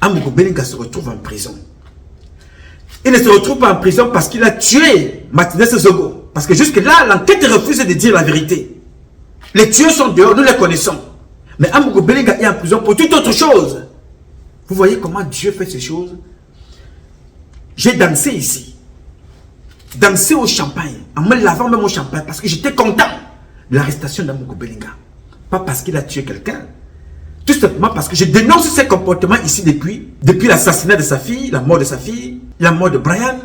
Amogo Belinga se retrouve en prison. Il ne se retrouve pas en prison parce qu'il a tué Martinez Zogo. Parce que jusque-là, l'enquête refuse de dire la vérité. Les tueurs sont dehors, nous les connaissons. Mais Amogo Belinga est en prison pour toute autre chose. Vous voyez comment Dieu fait ces choses? J'ai dansé ici. Dansé au champagne. En me lavant même au champagne. Parce que j'étais content de l'arrestation d'Amogo Belinga. Pas parce qu'il a tué quelqu'un. Tout simplement parce que je dénonce ses comportements ici depuis l'assassinat de sa fille, la mort de sa fille, la mort de Brian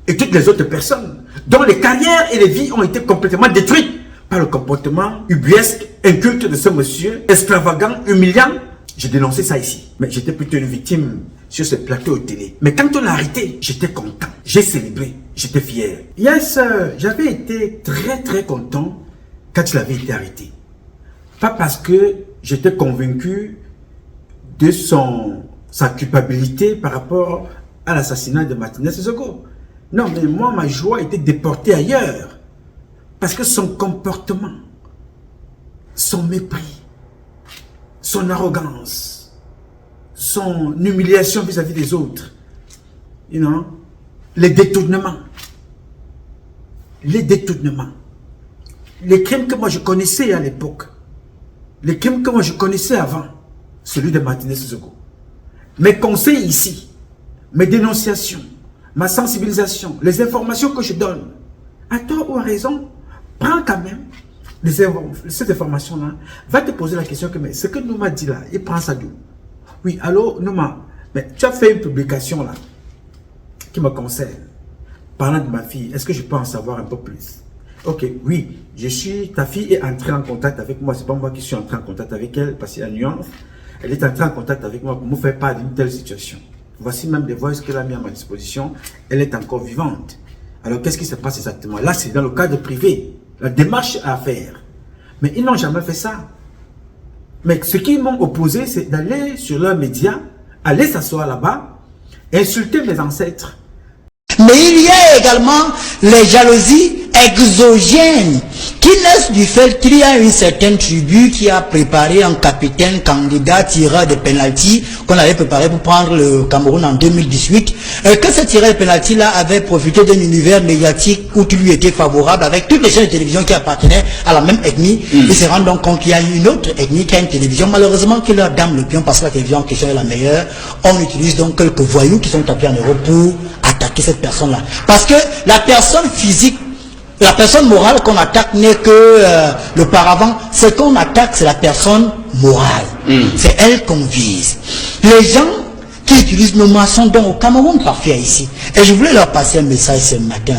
et toutes les autres personnes dont les carrières et les vies ont été complètement détruites par le comportement ubuesque, inculte de ce monsieur, extravagant, humiliant. J'ai dénoncé ça ici. Mais j'étais plutôt une victime sur ce plateau de télé. Mais quand on l'a arrêté, j'étais content. J'ai célébré. J'étais fier. Yes, j'avais été très content quand il avait été arrêté. Pas parce que j'étais convaincu de sa culpabilité par rapport à l'assassinat de Martinez Zogo. Non, mais moi, ma joie était déportée ailleurs. Parce que son comportement, son mépris, son arrogance, son humiliation vis-à-vis des autres, les détournements, les crimes que moi je connaissais à l'époque, les crimes que moi je connaissais avant, celui de Martinez Zogo. Mes conseils ici, mes dénonciations, ma sensibilisation, les informations que je donne, à tort ou à raison, prends quand même cette information-là, va te poser la question que mais ce que Nouma dit là, il prend ça d'où? Oui, allô Nouma, mais tu as fait une publication là, qui me concerne, parlant de ma fille, est-ce que je peux en savoir un peu plus? Ok, oui, ta fille est entrée en contact avec moi, c'est pas moi qui suis entré en contact avec elle, parce qu'il y a une nuance, elle est entrée en contact avec moi pour me faire part d'une telle situation. Voici même des voix qu'elle a mis à ma disposition, elle est encore vivante. Alors qu'est-ce qui se passe exactement? Là, c'est dans le cadre privé, la démarche à faire. Mais ils n'ont jamais fait ça. Mais ce qu'ils m'ont opposé, c'est d'aller sur leurs médias, aller s'asseoir là-bas, insulter mes ancêtres. Mais il y a également les jalousies exogènes qui naissent du fait qu'il y a une certaine tribu qui a préparé un capitaine candidat tireur de pénalty qu'on avait préparé pour prendre le Cameroun en 2018 et que ce tireur de pénalty là avait profité d'un univers médiatique où il lui était favorable avec toutes les chaînes de télévision qui appartenaient à la même ethnie. Il se rend donc compte qu'il y a une autre ethnie qui a une télévision, malheureusement qui leur dame le pion parce que la télévision en question est la meilleure. On utilise donc quelques voyous qui sont tapés en Europe pour attaquer cette personne là, parce que la personne physique, la personne morale qu'on attaque n'est que le paravent. Ce qu'on attaque, c'est la personne morale. C'est elle qu'on vise. Les gens qui utilisent nos mains sont donc au Cameroun parfait ici. Et je voulais leur passer un message ce matin.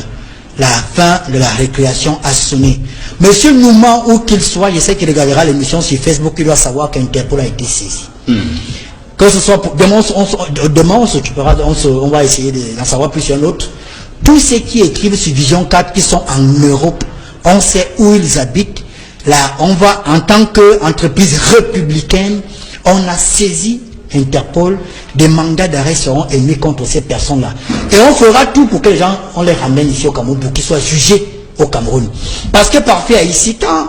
La fin de la récréation a sonné. Monsieur Nouma, où qu'il soit, je sais qu'il regardera l'émission sur Facebook, il doit savoir qu'Interpol a été saisi. Que ce soit pour, demain on s'occupera, on va essayer d'en savoir plus sur un autre. Tous ceux qui écrivent sur Vision 4 qui sont en Europe, on sait où ils habitent. Là, on va, en tant qu'entreprise républicaine, on a saisi Interpol, des mandats d'arrêt seront émis contre ces personnes-là. Et on fera tout pour que les gens, on les ramène ici au Cameroun, pour qu'ils soient jugés au Cameroun. Parce que parfois ici, quand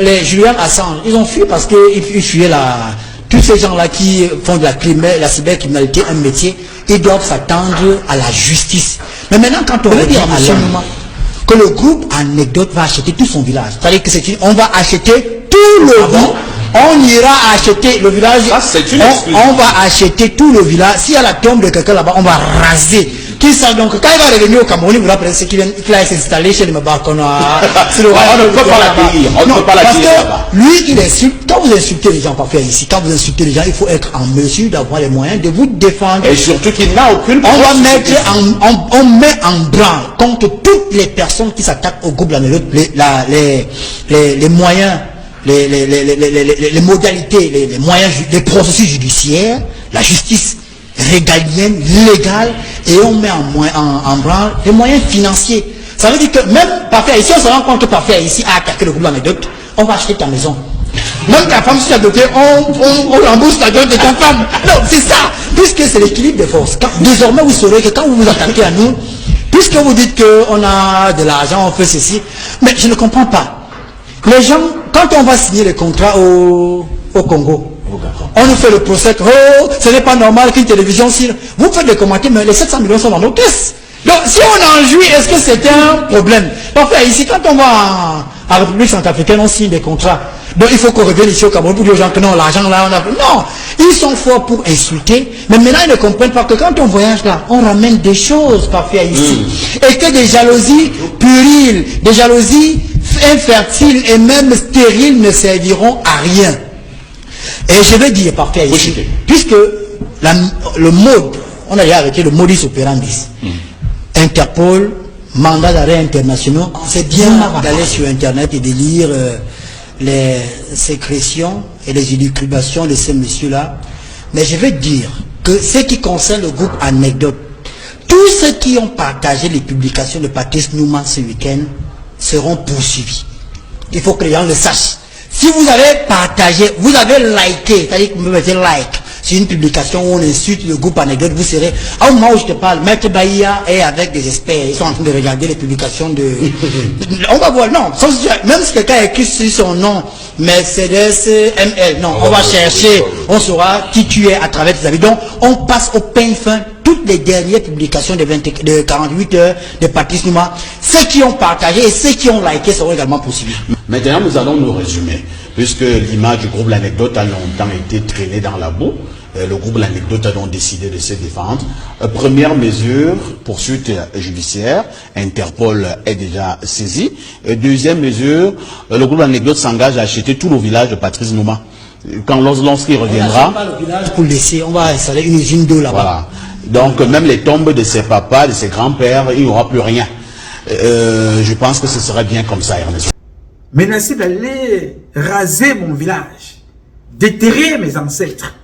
les Julian Assange, ils ont fui parce qu'ils fuyaient tous ces gens-là qui font de la cybercriminalité un métier, ils doivent s'attendre à la justice. Mais maintenant, quand on veut dire à l'homme que le groupe Anecdote va acheter tout son village, c'est-à-dire que on va acheter tout le village, on ira acheter le village, on va acheter tout le village. S'il y a la tombe de quelqu'un là-bas, on va raser Qui ça donc, quand il va revenir au Cameroun, il voudra penser qu'il a s'installer chez les Mabakona. On ne peut pas l'accueillir, on ne peut pas l'accueillir là-bas. Lui, il insulte. Quand vous insultez les gens, parfois ici, quand vous insultez les gens, il faut être en mesure d'avoir les moyens de vous défendre. Et surtout qu'il n'a aucune on met en branle contre toutes les personnes qui s'attaquent au groupe l'anecdote, les moyens, les modalités, les moyens, les processus judiciaires, la justice régalienne, légale, et on met en branle les moyens financiers. Ça veut dire que même parfois ici, on se rend compte que parfois ici, à attaquer le groupe l'anecdote, on va acheter ta maison. Même ta femme, si tu as doté, on rembourse la dot de ta femme. Non, c'est ça. Puisque c'est l'équilibre des forces. Désormais, vous saurez que quand vous vous attaquez à nous, puisque vous dites qu'on a de l'argent, on fait ceci, mais je ne comprends pas. Les gens, quand on va signer les contrats au Congo, on nous fait le procès, oh, ce n'est pas normal qu'une télévision signe. Vous faites des commentaires, mais les 700 millions sont dans nos caisses. Donc, si on en jouit, est-ce que c'est un problème? Parfois, ici, quand on va en République centrafricaine, on signe des contrats. Donc, il faut qu'on revienne ici au Cameroun pour dire aux gens que non, l'argent là, on a... Non, ils sont forts pour insulter, mais maintenant, ils ne comprennent pas que quand on voyage là, on ramène des choses parfois ici. Et que des jalousies puriles, des jalousies infertiles et même stériles ne serviront à rien. Et je vais dire parfois ici, puisque le mode, on a déjà arrêté le modus operandi. Interpol, mandat d'arrêt internationaux, c'est bien d'aller sur Internet et de lire les sécrétions et les élucubrations de ces messieurs-là. Mais je vais dire que ce qui concerne le groupe Anecdote, tous ceux qui ont partagé les publications de Patrice Nouma ce week-end seront poursuivis. Il faut que les gens le sachent. Si vous avez partagé, vous avez liké, c'est-à-dire que vous mettez like sur une publication où on insulte le groupe Anecdote, vous serez, au moment où je te parle, Maître Bahia est avec des experts, ils sont en train de regarder les publications de... On va voir, non, même si quelqu'un a écrit sur son nom, Mercedes ML, non, on va chercher, on saura qui tu es à travers tes avis. Donc, on passe au peigne fin toutes les dernières publications de 48 heures de Patrice Nouma. Ceux qui ont partagé et ceux qui ont liké seront également poursuivis. Maintenant, nous allons nous résumer, puisque l'image du groupe L'Anecdote a longtemps été traînée dans la boue. Le groupe L'Anecdote a donc décidé de se défendre. Première mesure, poursuite judiciaire, Interpol est déjà saisi. Deuxième mesure, le groupe L'Anecdote s'engage à acheter tout le village de Patrice Nouma. Lorsqu'il reviendra... On le village pour laisser, on va installer une usine d'eau là-bas. Voilà. Donc même les tombes de ses papas, de ses grands-pères, il n'y aura plus rien. Je pense que ce serait bien comme ça, Ernest. Menacer d'aller raser mon village, déterrer mes ancêtres,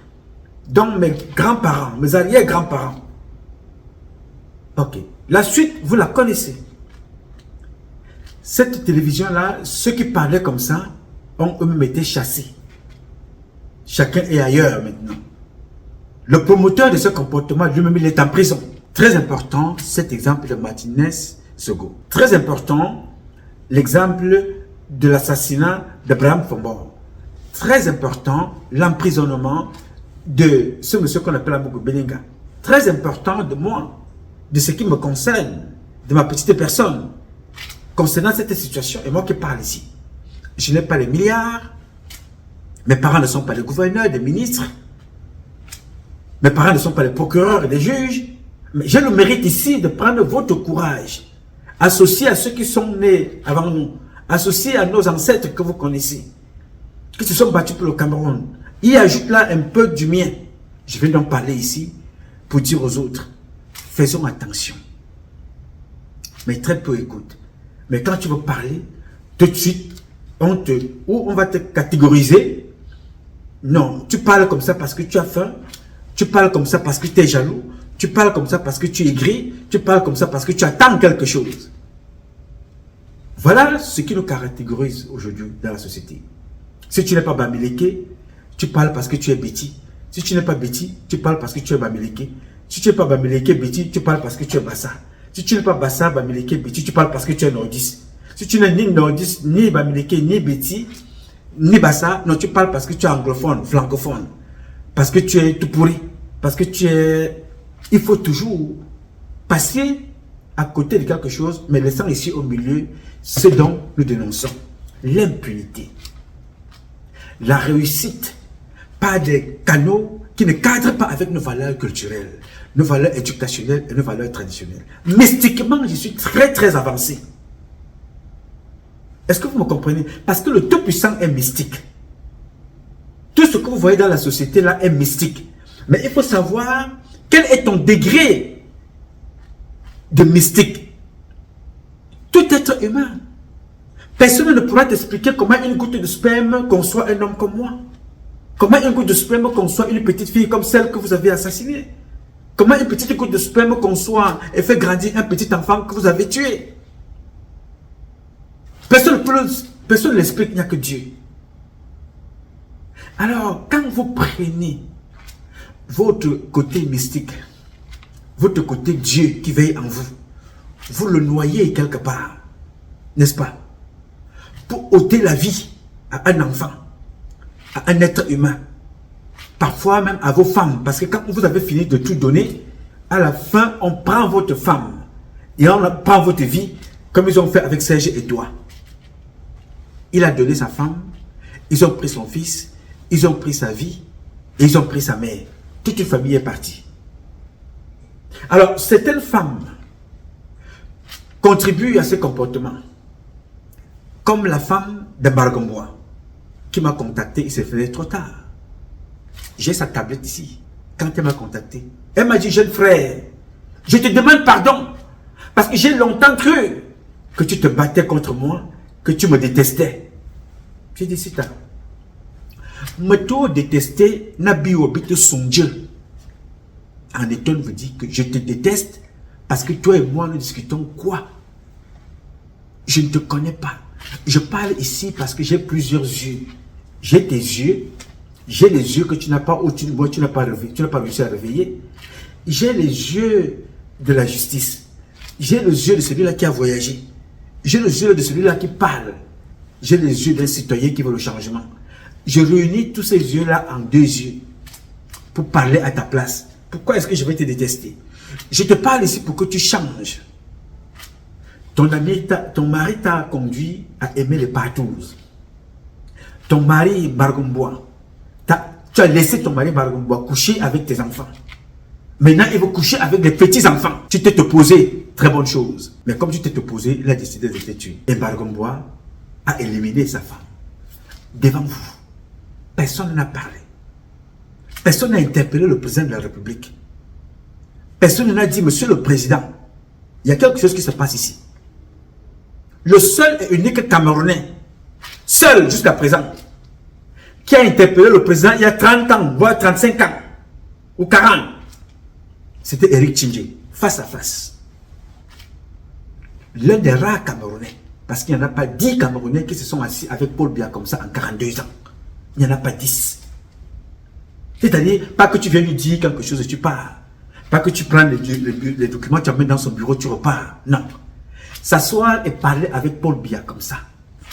donc mes grands-parents, mes arrière-grands-parents. Ok. La suite, vous la connaissez. Cette télévision-là, ceux qui parlaient comme ça, ont eux-mêmes été chassés. Chacun est ailleurs maintenant. Le promoteur de ce comportement, lui-même, il est en prison. Très important, cet exemple de Martinez Sego. Très important, l'exemple de l'assassinat d'Abraham Fombor. Très important, l'emprisonnement de ce monsieur qu'on appelle Amogo Belenga. Très important de moi, de ce qui me concerne, de ma petite personne, concernant cette situation, et moi qui parle ici. Je n'ai pas les milliards, mes parents ne sont pas les gouverneurs, des ministres, mes parents ne sont pas les procureurs et les juges, mais j'ai le mérite ici de prendre votre courage, associé à ceux qui sont nés avant nous, associé à nos ancêtres que vous connaissez, qui se sont battus pour le Cameroun. Il ajoute là un peu du mien. Je vais donc parler ici pour dire aux autres, faisons attention. Mais très peu écoute. Mais quand tu veux parler, tout de suite, on va te catégoriser. Non, tu parles comme ça parce que tu as faim. Tu parles comme ça parce que tu es jaloux. Tu parles comme ça parce que tu es gris. Tu parles comme ça parce que tu attends quelque chose. Voilà ce qui nous caractérise aujourd'hui dans la société. Si tu n'es pas Bamileke, tu parles parce que tu es Betty. Si tu n'es pas Betty, tu parles parce que tu es Bamileke. Si tu n'es pas Bamileke, Betty, tu parles parce que tu es Bassa. Si tu n'es pas Bassa, Bamileke, Betty, tu parles parce que tu es Nordis. Si tu n'es ni Nordis, ni Bamileke, ni Betty, ni Bassa, non, tu parles parce que tu es anglophone, francophone. Parce que tu es tout pourri. Parce que tu es... Il faut toujours passer à côté de quelque chose, mais laissant ici au milieu ce dont nous dénonçons. L'impunité. La réussite par des canaux qui ne cadre pas avec nos valeurs culturelles, nos valeurs éducationnelles et nos valeurs traditionnelles. Mystiquement, je suis très avancé. Est-ce que vous me comprenez? Parce que le Tout-Puissant est mystique. Tout ce que vous voyez dans la société là est mystique. Mais il faut savoir quel est ton degré de mystique. Tout être humain. Personne ne pourra t'expliquer comment une goutte de sperme conçoit un homme comme moi. Comment une goutte de sperme conçoit une petite fille comme celle que vous avez assassinée. Comment une petite goutte de sperme conçoit et fait grandir un petit enfant que vous avez tué. Personne ne l'explique, il n'y a que Dieu. Alors, quand vous prenez votre côté mystique, votre côté Dieu qui veille en vous, vous le noyez quelque part, n'est-ce pas? Pour ôter la vie à un enfant, à un être humain, parfois même à vos femmes, parce que quand vous avez fini de tout donner, à la fin, on prend votre femme et on prend votre vie, comme ils ont fait avec Serge et toi. Il a donné sa femme, ils ont pris son fils, ils ont pris sa vie, et ils ont pris sa mère. Toute une famille est partie. Alors, certaines femmes contribuent à ce comportement. Comme la femme de Bargombois, qui m'a contacté, il s'est fait trop tard. J'ai sa tablette ici. Quand elle m'a contacté, elle m'a dit, jeune frère, je te demande pardon, parce que j'ai longtemps cru que tu te battais contre moi, que tu me détestais. J'ai dit, c'est ça. Me to détester, Nabi Obite son Dieu. En étonne vous dit que je te déteste parce que toi et moi nous discutons quoi? Je ne te connais pas. Je parle ici parce que j'ai plusieurs yeux. J'ai tes yeux. J'ai les yeux que tu n'as pas, ou tu n'as pas réussi à réveiller. J'ai les yeux de la justice. J'ai les yeux de celui-là qui a voyagé. J'ai les yeux de celui-là qui parle. J'ai les yeux d'un citoyen qui veut le changement. Je réunis tous ces yeux-là en deux yeux pour parler à ta place. Pourquoi est-ce que je vais te détester? Je te parle ici pour que tu changes. Ton mari t'a conduit à aimer les partous. Ton mari Bargombois, tu as laissé ton mari Bargombois coucher avec tes enfants. Maintenant, il veut coucher avec les petits-enfants. Tu t'es opposé, très bonne chose. Mais comme tu t'es opposé, il a décidé de te tuer. Et Bargombois a éliminé sa femme. Devant vous. Personne n'a parlé. Personne n'a interpellé le président de la République. Personne n'a dit, monsieur le président, il y a quelque chose qui se passe ici. Le seul et unique Camerounais, seul jusqu'à présent, qui a interpellé le président il y a 30 ans, voire 35 ans, ou 40, c'était Eric Tchindjé, face à face. L'un des rares Camerounais, parce qu'il n'y en a pas 10 Camerounais qui se sont assis avec Paul Biya comme ça en 42 ans. Il n'y en a pas 10. C'est-à-dire, pas que tu viens lui dire quelque chose et tu pars. Pas que tu prends les documents, tu amènes dans son bureau, tu repars. Non. S'asseoir et parler avec Paul Biya comme ça.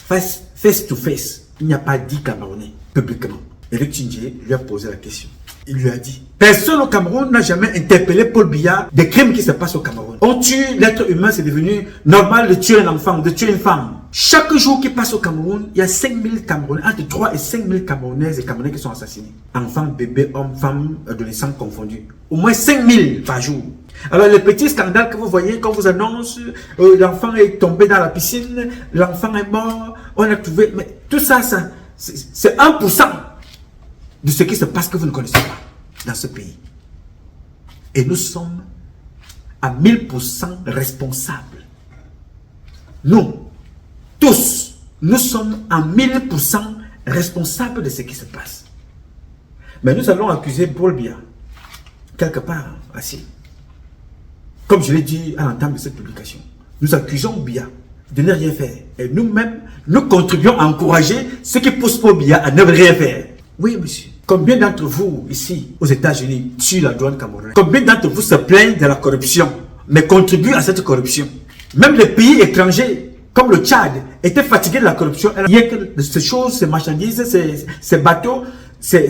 Face to face. Il n'y a pas 10 Camerounais, publiquement. Eric Tchindjé lui a posé la question. Il lui a dit, personne au Cameroun n'a jamais interpellé Paul Biya des crimes qui se passent au Cameroun. On tue l'être humain, c'est devenu normal de tuer un enfant, de tuer une femme. Chaque jour qui passe au Cameroun, il y a 5000 Camerounais, entre 3 et 5000 Camerounaises et Camerounais qui sont assassinés. Enfants, bébés, hommes, femmes, adolescents confondus. Au moins 5000 par jour. Alors les petits scandales que vous voyez, quand on vous annonce, l'enfant est tombé dans la piscine, l'enfant est mort, on a trouvé... Mais tout ça, c'est 1% de ce qui se passe que vous ne connaissez pas dans ce pays. Et nous sommes à 1000% responsables. Nous, tous, nous sommes à 1000% responsables de ce qui se passe. Mais nous allons accuser Paul Biya, quelque part, assis. Comme je l'ai dit à l'entame de cette publication, nous accusons Biya de ne rien faire. Et nous-mêmes, nous contribuons à encourager ceux qui poussent Paul Biya à ne rien faire. Oui, monsieur. Combien d'entre vous, ici, aux États-Unis, tuent la douane camerounaise? Combien d'entre vous se plaignent de la corruption, mais contribuent à cette corruption? Même les pays étrangers, comme le Tchad, étaient fatigués de la corruption. Il y a que ces choses, ces marchandises, ces bateaux, ces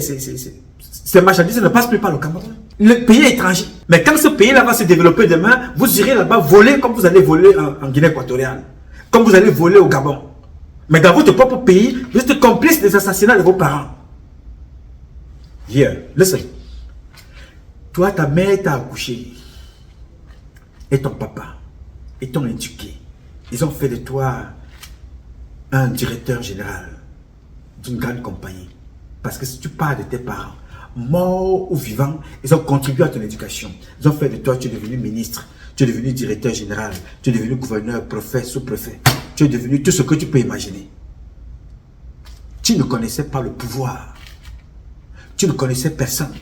marchandises ne passent plus par le Cameroun. Le pays est étranger. Mais quand ce pays-là va se développer demain, vous irez là-bas voler comme vous allez voler en Guinée équatoriale, comme vous allez voler au Gabon. Mais dans votre propre pays, vous êtes complice des assassinats de vos parents. Here, listen. Toi, ta mère t'a accouché. Et ton papa. Et t'ont éduqué. Ils ont fait de toi un directeur général d'une grande compagnie. Parce que si tu parles de tes parents, morts ou vivants, ils ont contribué à ton éducation. Ils ont fait de toi, tu es devenu ministre, tu es devenu directeur général, tu es devenu gouverneur, préfet, sous-préfet. Tu es devenu tout ce que tu peux imaginer. Tu ne connaissais pas le pouvoir. Tu ne connaissais personne.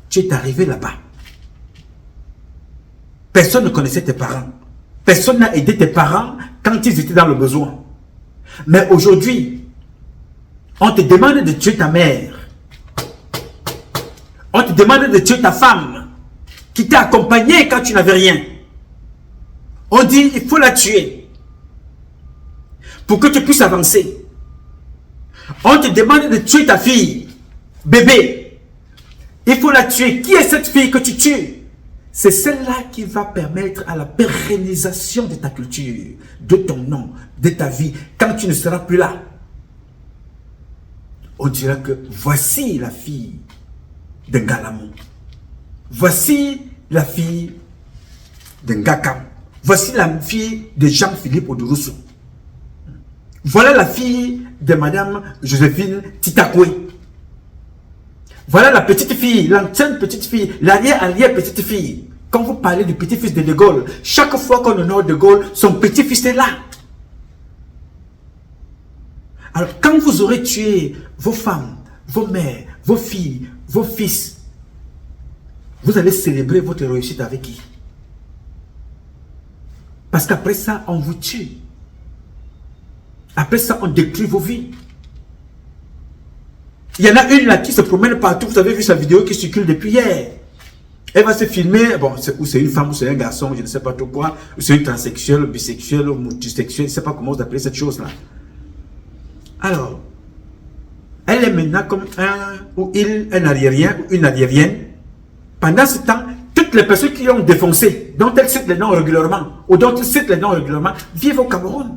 Tu es arrivé là-bas. Personne ne connaissait tes parents. Personne n'a aidé tes parents quand ils étaient dans le besoin. Mais aujourd'hui, on te demande de tuer ta mère. On te demande de tuer ta femme qui t'a accompagné quand tu n'avais rien. On dit il faut la tuer pour que tu puisses avancer. On te demande de tuer ta fille, bébé. Il faut la tuer. Qui est cette fille que tu tues? C'est celle-là qui va permettre à la pérennisation de ta culture, de ton nom, de ta vie, quand tu ne seras plus là. On dira que voici la fille de Ngalamou. Voici la fille de Ngakam. Voici la fille de Jean-Philippe Odurusu. Voilà la fille de Madame Joséphine Titakoué. Voilà la petite fille, l'ancienne petite fille, l'arrière petite fille. Quand vous parlez du petit-fils de De Gaulle, chaque fois qu'on honore De Gaulle, son petit-fils est là. Alors, quand vous aurez tué vos femmes, vos mères, vos filles, vos fils, vous allez célébrer votre réussite avec qui? Parce qu'après ça, on vous tue. Après ça, on détruit vos vies. Il y en a une là qui se promène partout. Vous avez vu sa vidéo qui circule depuis hier. Elle va se filmer. Bon, ou c'est une femme, ou c'est un garçon, je ne sais pas trop quoi. Ou c'est une transsexuelle, bisexuelle, ou multisexuelle. Je ne sais pas comment vous appelez cette chose-là. Alors, elle est maintenant comme un arriérien ou une arriérienne. Pendant ce temps, toutes les personnes qui l'ont défoncé, dont elle cite les noms régulièrement, ou dont elle cite les noms régulièrement, vivent au Cameroun.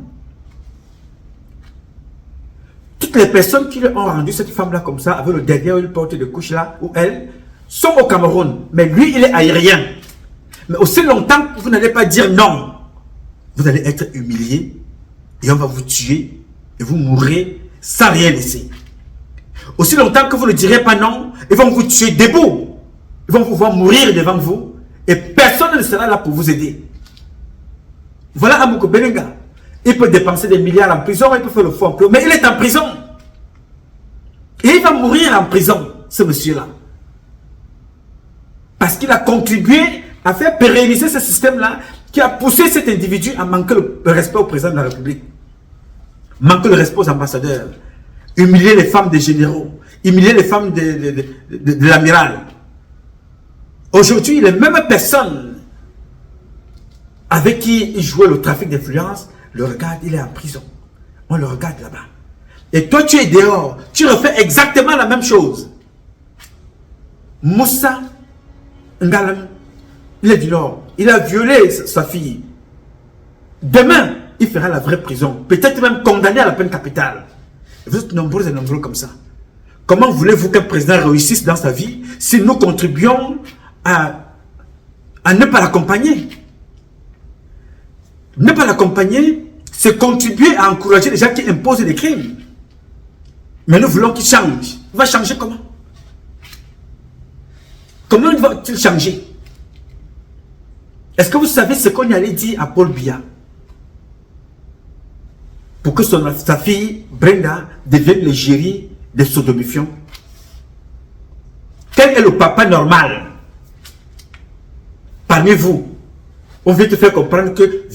Toutes les personnes qui ont rendu cette femme-là comme ça, avec le derrière une porte de couche là, ou elle, sont au Cameroun. Mais lui, il est aérien. Mais aussi longtemps que vous n'allez pas dire non, vous allez être humilié, et on va vous tuer, et vous mourrez sans rien laisser. Aussi longtemps que vous ne direz pas non, ils vont vous tuer debout. Ils vont vous voir mourir devant vous, et personne ne sera là pour vous aider. Voilà Amouko Belenga. Il peut dépenser des milliards en prison, il peut faire le faux emploi, mais il est en prison. Et il va mourir en prison, ce monsieur-là. Parce qu'il a contribué à faire pérenniser ce système-là qui a poussé cet individu à manquer le respect au président de la République. Manquer le respect aux ambassadeurs. Humilier les femmes des généraux. Humilier les femmes de l'amiral. Aujourd'hui, les mêmes personnes avec qui il jouait le trafic d'influence, le regarde, il est en prison. On le regarde là-bas. Et toi, tu es dehors. Tu refais exactement la même chose. Moussa Ngalam, il est du Nord. Il a violé sa fille. Demain, il fera la vraie prison. Peut-être même condamné à la peine capitale. Vous êtes nombreux et nombreux comme ça. Comment voulez-vous qu'un président réussisse dans sa vie si nous contribuons à ne pas l'accompagner? Ne pas l'accompagner, c'est contribuer à encourager les gens qui imposent des crimes. Mais nous voulons qu'il change. Il va changer comment? Comment va-t-il changer? Est-ce que vous savez ce qu'on allait dire à Paul Biya pour que sa fille Brenda devienne l'égérie des sodomifiants? Quel est le papa normal parmi vous? On veut te faire comprendre que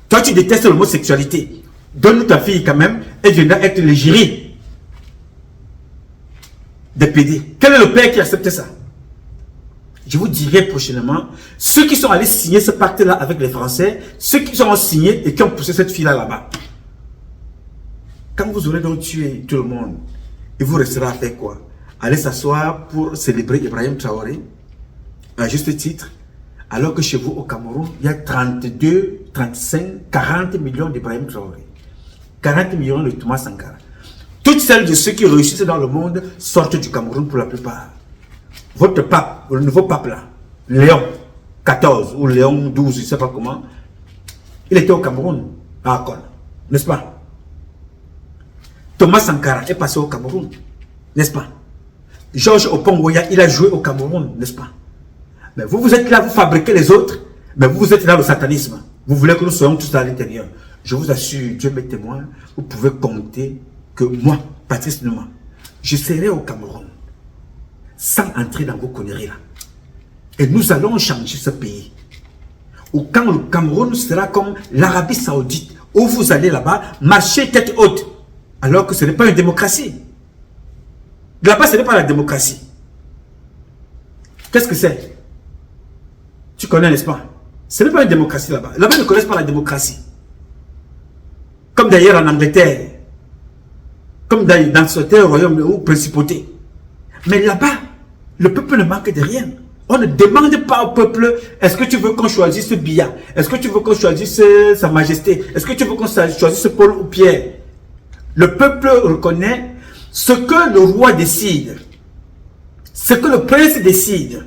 toi tu détestes l'homosexualité. Donne-nous ta fille quand même, elle viendra être l'égérie des PD. Quel est le père qui accepte ça? Je vous dirai prochainement, ceux qui sont allés signer ce pacte-là avec les Français, ceux qui ont signé et qui ont poussé cette fille-là là-bas. Quand vous aurez donc tué tout le monde, il vous restera à faire quoi? Aller s'asseoir pour célébrer Ibrahim Traoré, à juste titre, alors que chez vous au Cameroun, il y a 32, 35, 40 millions d'Ibrahim Traoré. 40 millions de Thomas Sankara. Toutes celles de ceux qui réussissent dans le monde sortent du Cameroun pour la plupart. votre pape, le nouveau pape là, Léon 14 ou Léon 12, je ne sais pas comment, il était au Cameroun, à Akon, n'est-ce pas? Thomas Sankara est passé au Cameroun, n'est-ce pas? Georges Opongoya, il a joué au Cameroun, n'est-ce pas? Mais vous êtes là, vous fabriquez les autres, mais vous êtes dans le satanisme. Vous voulez que nous soyons tous à l'intérieur. Je vous assure, Dieu m'est témoin, vous pouvez compter que moi, Patrice Numa, je serai au Cameroun, sans entrer dans vos conneries là. Et nous allons changer ce pays. Ou quand le Cameroun sera comme l'Arabie Saoudite, où vous allez là-bas marcher tête haute, alors que ce n'est pas une démocratie. Là-bas, ce n'est pas la démocratie. Qu'est-ce que c'est? Tu connais, n'est-ce pas? Ce n'est pas une démocratie là-bas. Là-bas, ils ne connaissent pas la démocratie. Comme d'ailleurs en Angleterre. Comme dans certains royaumes ou principautés. Mais là-bas, le peuple ne manque de rien. On ne demande pas au peuple, est-ce que tu veux qu'on choisisse Biya? Est-ce que tu veux qu'on choisisse Sa Majesté? Est-ce que tu veux qu'on choisisse Paul ou Pierre? Le peuple reconnaît ce que le roi décide, ce que le prince décide,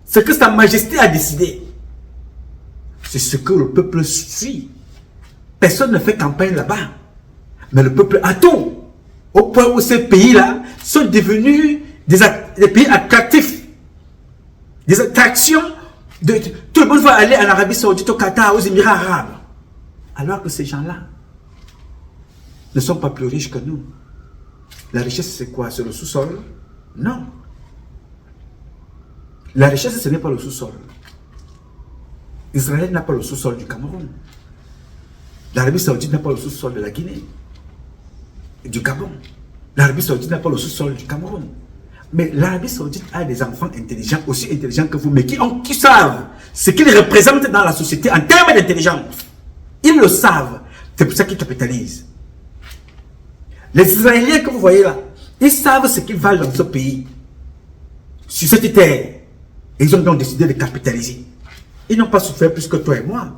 ce que Sa Majesté a décidé. C'est ce que le peuple suit. Personne ne fait campagne là-bas. Mais le peuple a tout. Au point où ces pays-là sont devenus des pays attractifs. Des attractions. Tout le monde va aller en Arabie Saoudite, au Qatar, aux Émirats Arabes. Alors que ces gens-là ne sont pas plus riches que nous. La richesse, c'est quoi? C'est le sous-sol? Non. La richesse, ce n'est pas le sous-sol. Israël n'a pas le sous-sol du Cameroun. L'Arabie Saoudite n'a pas le sous-sol de la Guinée et du Gabon. L'Arabie Saoudite n'a pas le sous-sol du Cameroun. Mais l'Arabie Saoudite a des enfants intelligents, aussi intelligents que vous, mais qui savent ce qu'ils représentent dans la société en termes d'intelligence. Ils le savent. C'est pour ça qu'ils capitalisent. Les Israéliens que vous voyez là, ils savent ce qu'ils valent dans ce pays, sur cette terre. Et ils ont donc décidé de capitaliser. Ils n'ont pas souffert plus que toi et moi.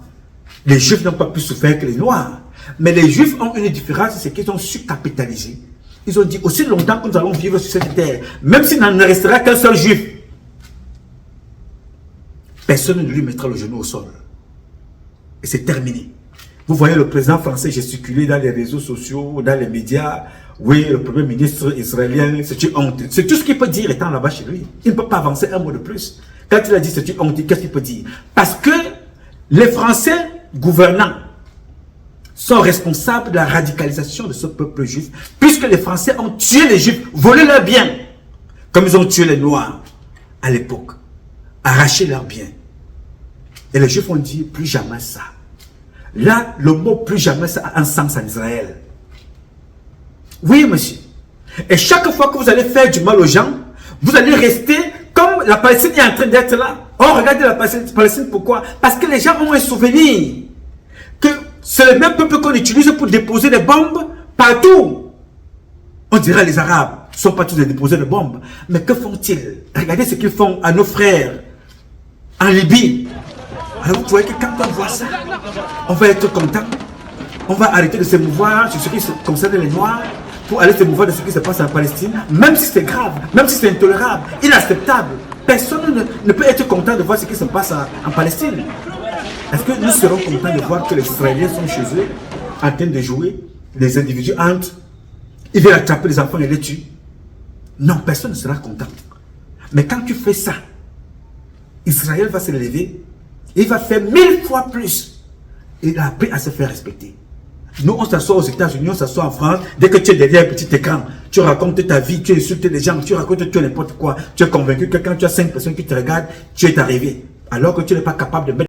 Les Juifs n'ont pas plus souffert que les Noirs. Mais les Juifs ont une différence, c'est qu'ils ont su capitaliser. Ils ont dit, aussi longtemps que nous allons vivre sur cette terre, même s'il n'en restera qu'un seul Juif, personne ne lui mettra le genou au sol. Et c'est terminé. Vous voyez le président français gesticuler dans les réseaux sociaux, dans les médias. Oui, le premier ministre israélien, c'est une honte. C'est tout ce qu'il peut dire étant là-bas chez lui. Il ne peut pas avancer un mot de plus. Quand il a dit c'est une honte, qu'est-ce qu'il peut dire? Parce que les Français gouvernants sont responsables de la radicalisation de ce peuple juif, puisque les Français ont tué les Juifs, volé leurs biens, comme ils ont tué les Noirs à l'époque, arraché leurs biens. Et les Juifs ont dit plus jamais ça. Là, le mot plus jamais ça a un sens en Israël. Oui, monsieur. Et chaque fois que vous allez faire du mal aux gens, vous allez rester comme la Palestine est en train d'être là. Oh, regardez la Palestine, pourquoi? Parce que les gens ont un souvenir que c'est le même peuple qu'on utilise pour déposer des bombes partout. On dirait les Arabes ne sont pas tous des déposeurs de bombes. Mais que font-ils? Regardez ce qu'ils font à nos frères en Libye. Alors vous voyez que quand on voit ça, on va être content. On va arrêter de se mouvoir sur ce qui concerne les Noirs pour aller se mouvoir de ce qui se passe en Palestine, même si c'est grave, même si c'est intolérable, inacceptable. Personne ne peut être content de voir ce qui se passe en Palestine. Est-ce que nous serons contents de voir que les Israéliens sont chez eux, en train de jouer, les individus entrent, ils viennent attraper les enfants et les tuent? Non, personne ne sera content. Mais quand tu fais ça, Israël va se lever, il va faire 1000 fois plus. Il a appris à se faire respecter. Nous, on s'assoit aux États-Unis, on s'assoit en France. Dès que tu es derrière un petit écran, tu racontes ta vie, tu insultes les gens, tu racontes tout n'importe quoi. Tu es convaincu que quand tu as 5 personnes qui te regardent, tu es arrivé. Alors que tu n'es pas capable de mettre